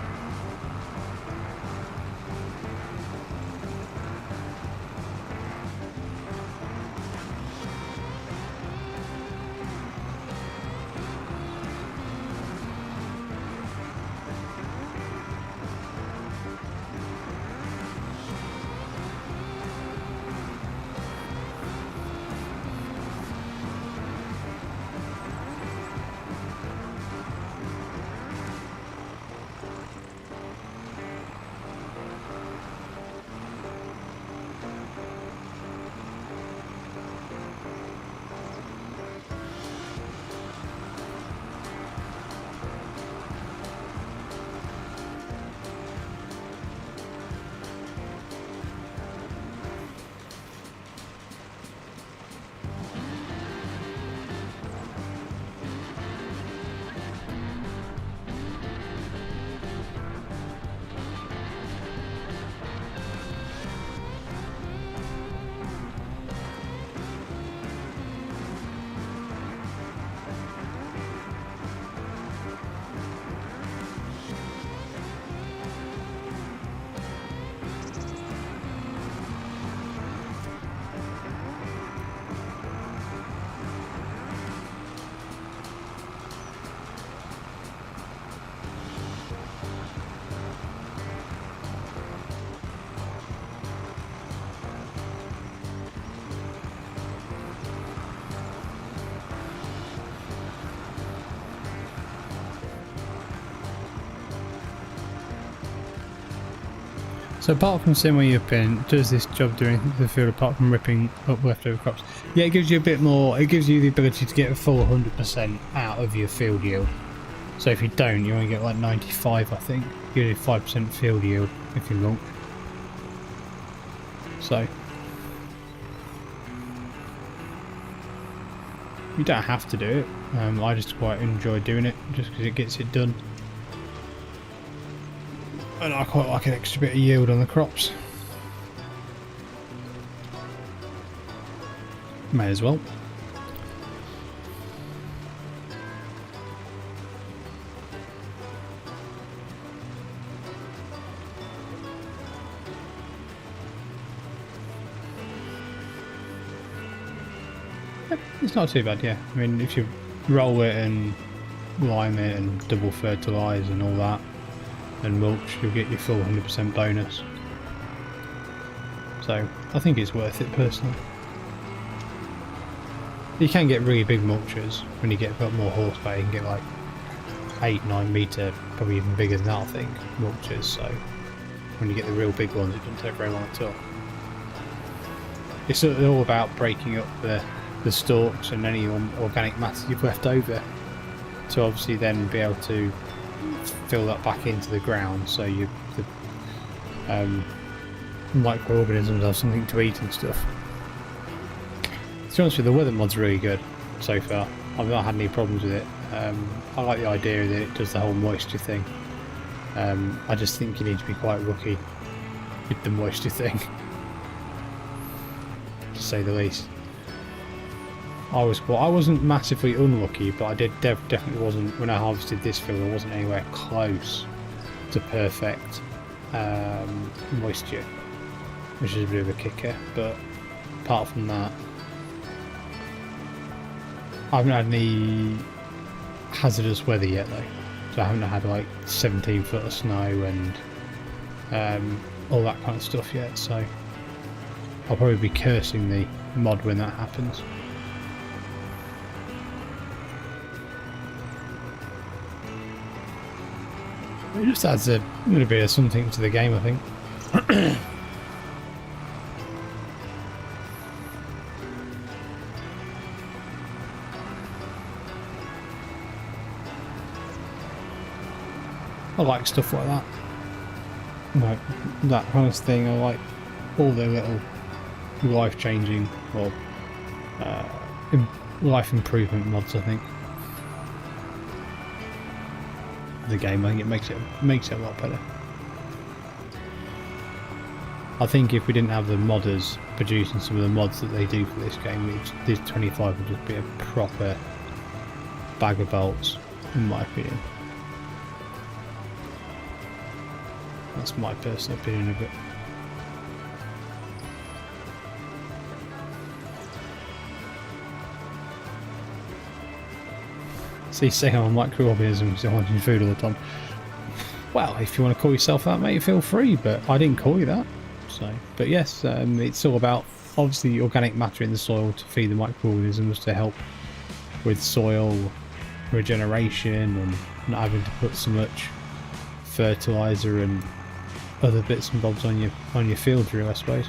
So apart from seeing where you've been, does this job do anything to the field apart from ripping up leftover crops? Yeah, it gives you a bit more, it gives you the ability to get a full 100% out of your field yield. So if you don't, you only get like 95, I think. You get 5% field yield if you mulch. So you don't have to do it. I just quite enjoy doing it just because it gets it done. And I quite like an extra bit of yield on the crops. May as well. It's not too bad, yeah. I mean, if you roll it and lime it and double fertilise and all that, and mulch, you'll get your full 100% bonus. So I think it's worth it personally. You can get really big mulchers when you get got more horsepower. You can get like 8-9 metre, probably even bigger than that, I think, mulchers. So when you get the real big ones, it doesn't take very long at all. It's all about breaking up the stalks and any organic matter you've left over, to obviously then be able to fill that back into the ground, so the microorganisms have something to eat and stuff. To be honest with you, the weather mod's really good so far. I've not had any problems with it. I like the idea that it does the whole moisture thing. I just think you need to be quite lucky with the moisture thing, to say the least. I wasn't massively unlucky, but I definitely wasn't, when I harvested this field, I wasn't anywhere close to perfect moisture, which is a bit of a kicker. But apart from that, I haven't had any hazardous weather yet though. So I haven't had like 17 foot of snow and all that kind of stuff yet, so I'll probably be cursing the mod when that happens. It just adds a little bit of something to the game, I think. I like stuff like that. Like that kind of thing. I like all the little life-changing or life improvement mods, I think. The game, I think it makes it a lot better. I think if we didn't have the modders producing some of the mods that they do for this game, this 25 would just be a proper bag of bolts, in my opinion. That's my personal opinion of it. See, saying I'm microorganisms and wanting food all the time. Well, if you want to call yourself that, mate, feel free, but I didn't call you that. So, but yes, it's all about obviously organic matter in the soil to feed the microorganisms to help with soil regeneration and not having to put so much fertilizer and other bits and bobs on your field drill, I suppose.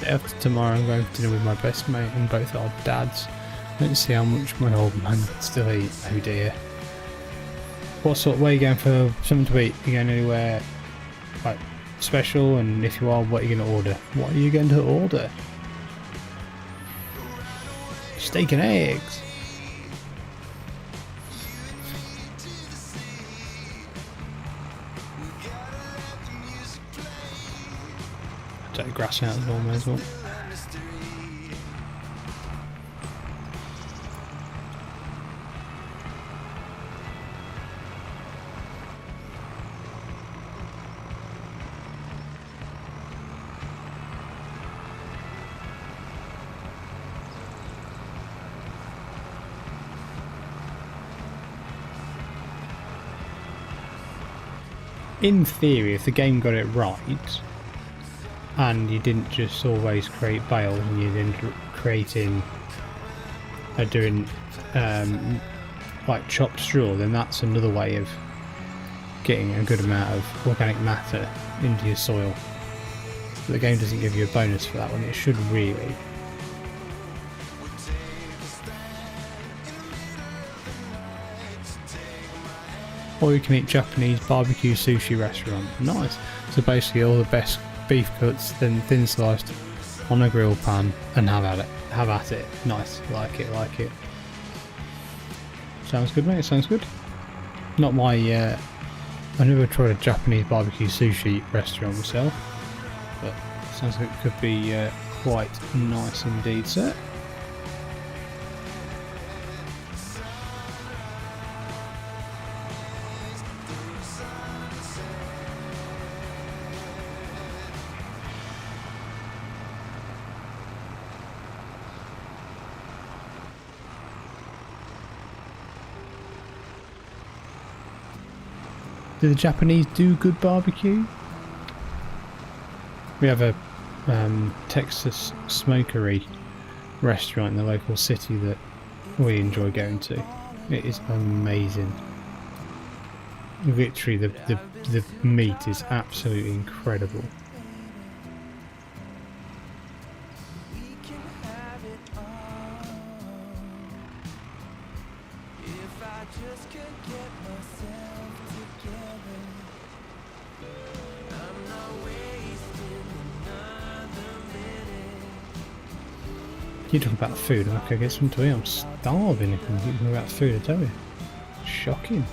After tomorrow I'm going for dinner with my best mate and both our dads. Let's see how much my old man can still eat. Oh dear. What way are you going for something to eat? Are you going anywhere like special? And if you are, what are you going to order? What are you going to order? Steak and eggs. the grass out as well, may as well. In theory, if the game got it right, and you didn't just always create bales and you ended up creating, doing like chopped straw, then that's another way of getting a good amount of organic matter into your soil. But the game doesn't give you a bonus for that one, it should really. Or you can eat Japanese barbecue sushi restaurant. Nice. So basically all the best beef cuts, then thin sliced on a grill pan and have at it. Nice. Like it. Sounds good, mate. Sounds good. Not my I never tried a Japanese barbecue sushi restaurant myself, but sounds like it could be quite nice indeed, sir. Do the Japanese do good barbecue? We have a Texas smokery restaurant in the local city that we enjoy going to. It is amazing. Literally, the meat is absolutely incredible. You talk about food, I could get something to eat. I'm starving if I'm talking about food, I tell you. Shocking.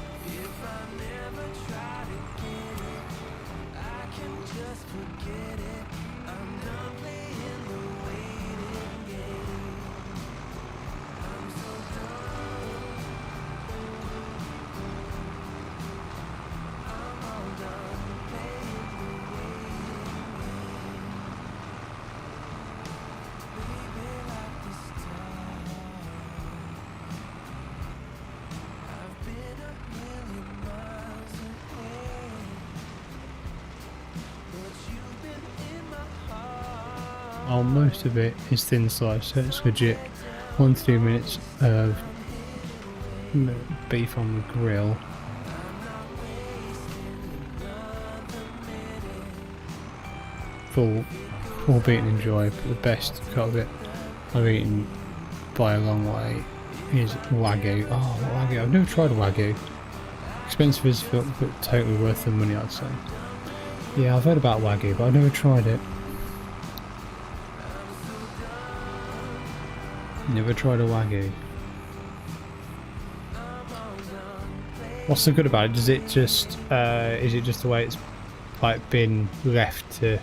Oh, most of it is thin sliced, so it's legit 1 to 2 minutes of beef on the grill. Full beat and enjoy, but the best cut of it I've eaten by a long way is Wagyu. Oh, Wagyu, I've never tried Wagyu. Expensive as fuck, but totally worth the money, I'd say. Yeah, I've heard about Wagyu, but I've never tried it. Never tried a Wagyu. What's so good about it? Does it just is it just the way it's like been left to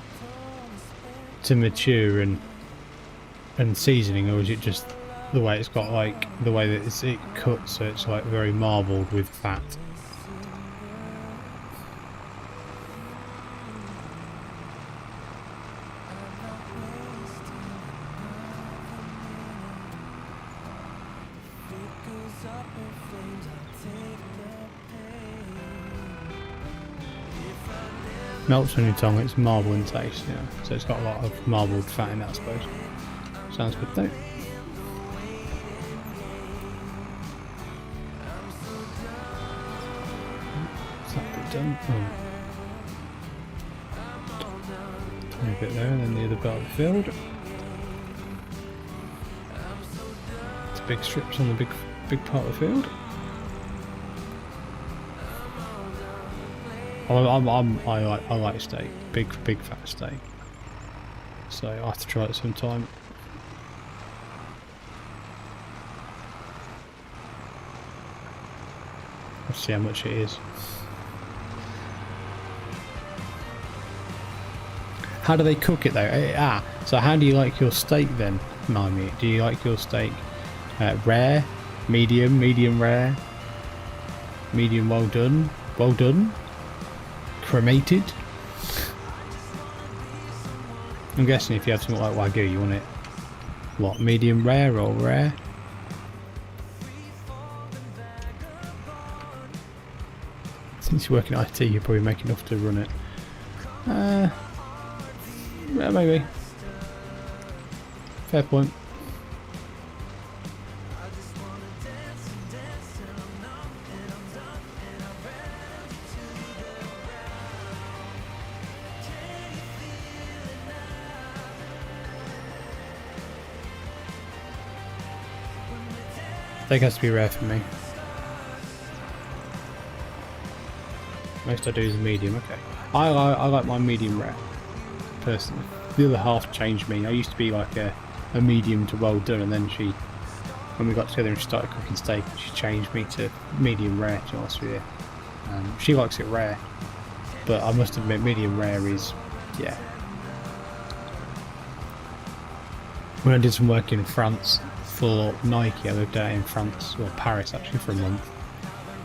mature and seasoning, or is it just the way it's got, like the way that it cuts, so it's like very marbled with fat? Melts on your tongue, it's marble in taste, yeah. So it's got a lot of marbled fat in that, I suppose. Sounds good though. Is that bit done? Tiny bit there, and then the other part of the field. It's big strips on the big part of the field. I like steak, big fat steak. So I have to try it sometime. Let's see how much it is. How do they cook it though? So how do you like your steak then, Marmite? Do you like your steak rare, medium rare, medium well done, cremated? I'm guessing if you have something like Wagyu, you want it what, medium rare or rare? Since you work in IT, you're probably making enough to run it. Yeah, maybe. Fair point. Steak has to be rare for me. Most I do is medium. Okay, I like my medium rare personally. The other half changed me. I used to be like a medium to well done, and then when we got together and started cooking steak, she changed me to medium rare, to be honest with you. She likes it rare, but I must admit medium rare is, yeah. When I did some work in France for Nike, I lived out in France, or Paris actually, for a month.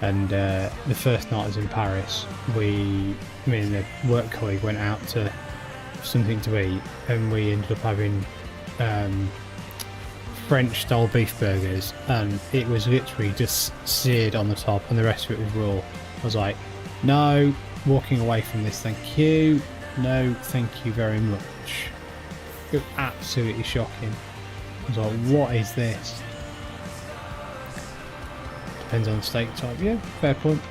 And the first night I was in Paris, me and a work colleague went out to something to eat, and we ended up having French style beef burgers, and it was literally just seared on the top and the rest of it was raw. I was like, no, walking away from this, thank you, no thank you very much. It was absolutely shocking. I was like, what is this? Depends on the steak type. Yeah, fair point.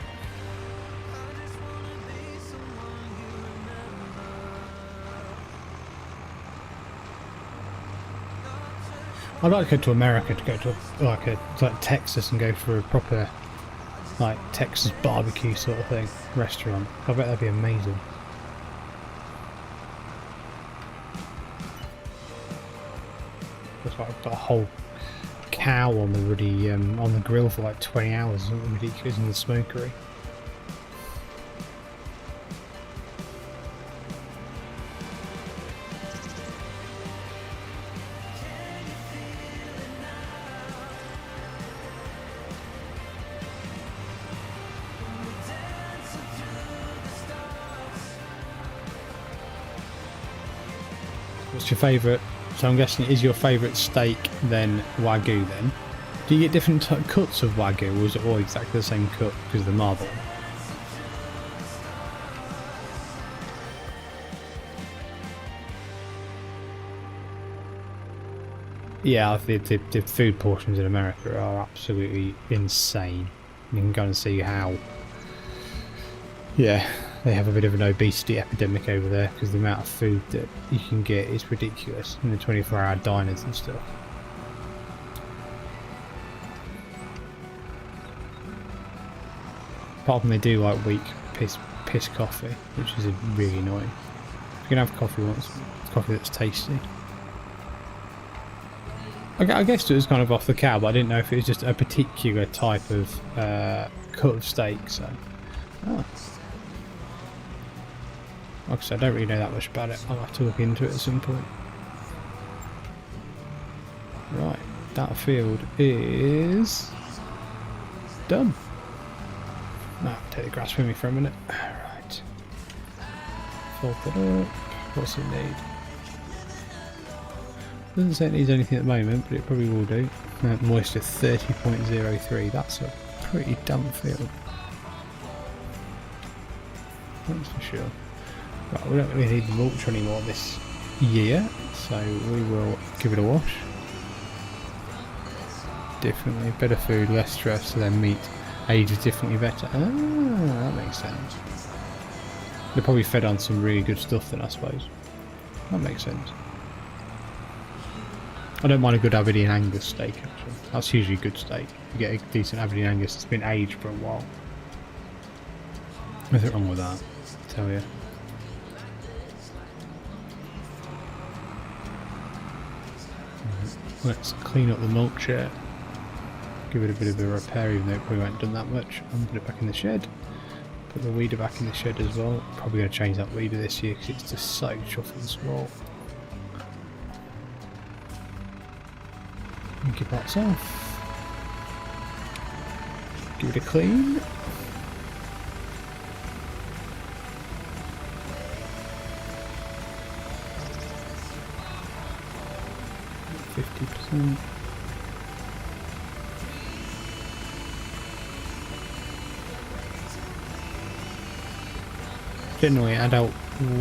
I'd like to go to America, to go to like Texas and go for a proper like Texas barbecue sort of thing restaurant. I bet that'd be amazing. It's like I've got a whole cow on the on the grill for like 20 hours, something ridiculous, in the smokery. What's your favourite? So I'm guessing, is your favourite steak then Wagyu then? Do you get different cuts of Wagyu, or is it all exactly the same cut because of the marble? Yeah, the food portions in America are absolutely insane. You can go and see how, yeah, they have a bit of an obesity epidemic over there because the amount of food that you can get is ridiculous in the 24-hour diners and stuff. Apart from they do like weak piss coffee, which is really annoying. You can have coffee once, it's coffee that's tasty. I guess it was kind of off the cow, but I didn't know if it was just a particular type of cut of steak. So, like I said, I don't really know that much about it. I'll have to look into it at some point. Right, that field is done. Now, take the grass with me for a minute. Right. Fold that up. What's it need? Doesn't say it needs anything at the moment, but it probably will do. Moisture 30.03. That's a pretty damp field. That's for sure. Right, we don't really need the mulch anymore this year, so we will give it a wash. Definitely better food, less stress, so then meat ages definitely better. Ah, that makes sense. They're probably fed on some really good stuff then, I suppose. That makes sense. I don't mind a good Aberdeen Angus steak actually. That's usually a good steak. You get a decent Aberdeen Angus that's been aged for a while. Nothing wrong with that, I tell you. Let's clean up the mulch here. Give it a bit of a repair, even though it probably won't done that much, and put it back in the shed. Put the weeder back in the shed as well. Probably going to change that weeder this year because it's just so chuffed and small. Keep pots off. Give it a clean. %. Generally, adult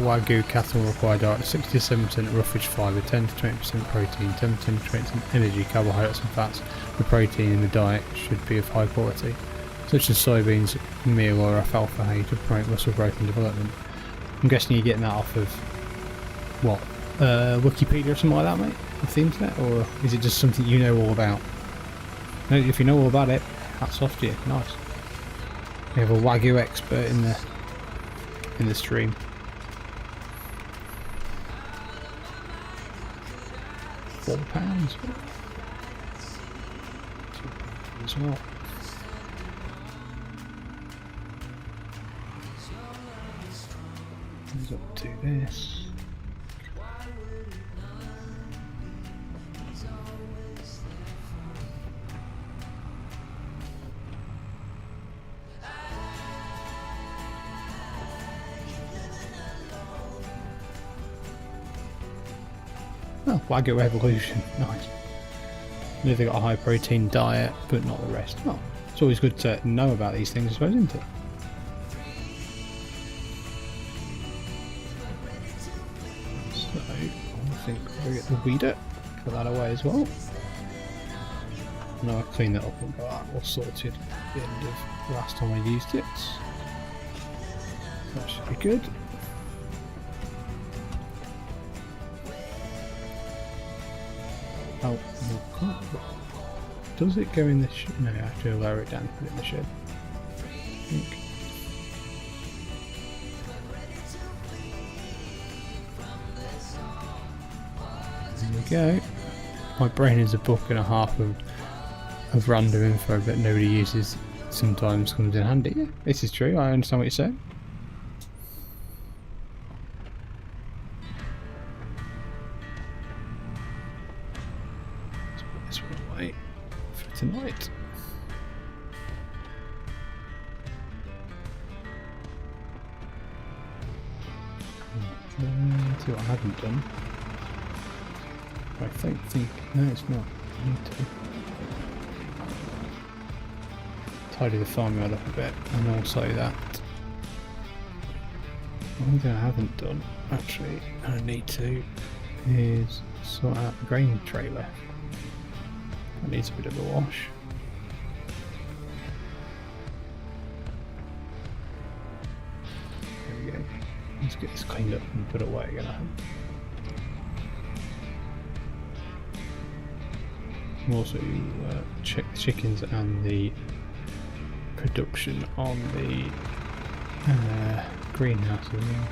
Wagyu cattle require diet 67% roughage fibre, 10 to 20% protein, 10 to 20% energy, carbohydrates and fats. The protein in the diet should be of high quality, such as soybeans, meal or alfalfa hay to promote muscle growth and development. I'm guessing you're getting that off of, what, Wikipedia or something like that, mate? Off the internet? Or is it just something you know all about? No, if you know all about it, hats off to you. Nice. We have a Wagyu expert in the stream. £4 as well. Let's up to this. Oh, Wagyu evolution, nice. They've got a high protein diet, but not the rest. Oh, it's always good to know about these things, I suppose, isn't it? So, I think we'll get the weeder, put that away as well. Now I'll clean that up and got that all sorted at the end of last time I used it. That should be good. Oh, does it go in the shed? No, I have to lower it down and put it in the shed. I think. There we go. My brain is a book and a half of random info that nobody uses. Sometimes comes in handy. Yeah, this is true. I understand what you're saying. Tonight. See what I haven't done. I think no, it's not. I need to tidy the farmyard up a bit, and also that. One thing I haven't done, actually, and I need to, is sort out the grain trailer. It needs a bit of a wash. There we go. Let's get this cleaned up and put it away again. I'm also check the chickens and the production on the greenhouse as well.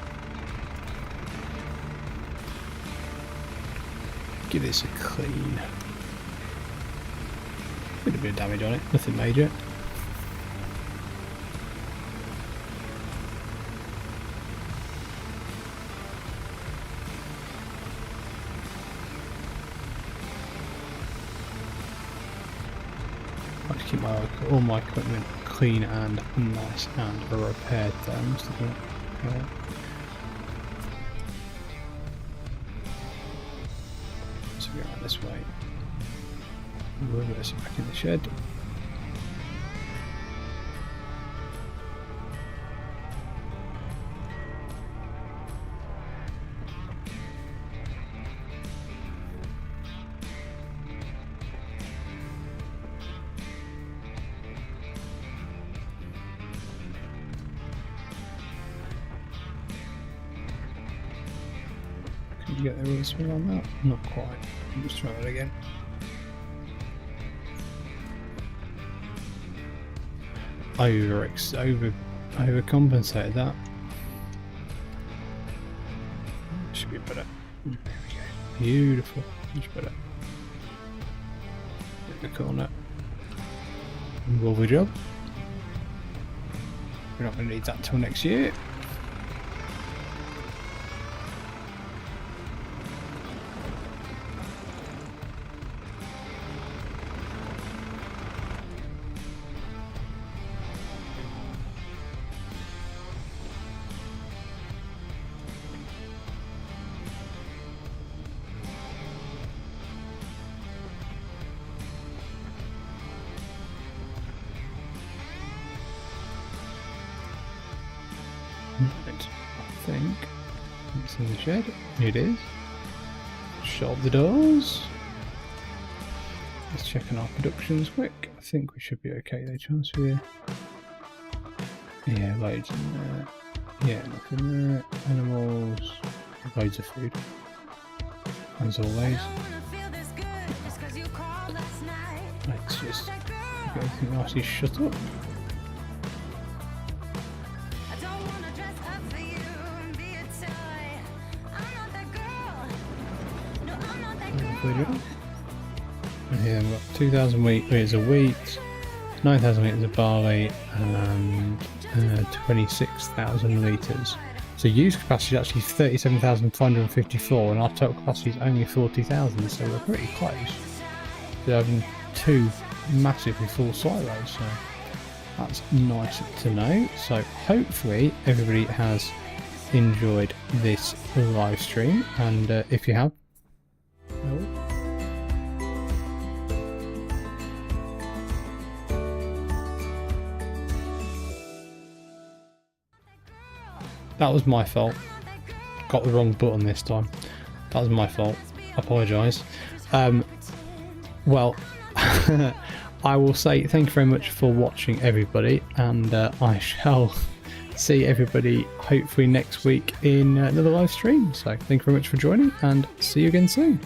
Give this a clean. A bit of damage on it, nothing major. I have to keep all my equipment clean and nice and repaired there. I must have done it. So we go around this way. We'll put this back in the shed. Can you get the real swing on that? Not quite. Let's try that again. Overcompensated that. Should be better. There we go. Beautiful. Much better. Hit the corner. Lovely job. We're not going to need that till next year. Right, I think it's in the shed. It is. Shut up the doors. Let's check on our productions quick. I think we should be okay though, transfer. Yeah, loads in there. Yeah, nothing there. Animals. Loads of food. As always. Let's just get everything nicely shut up. And here we've got 2,000 litres of wheat, 9,000 litres of barley, and 26,000 litres. So used capacity is actually 37,554, and our total capacity is only 40,000. So we're pretty close to having two massively full silos. So that's nice to know. So hopefully everybody has enjoyed this live stream, and if you have. That was my fault. Got the wrong button this time. That was my fault. Apologise. Well, I will say thank you very much for watching, everybody, and I shall see everybody hopefully next week in another live stream. So thank you very much for joining, and see you again soon.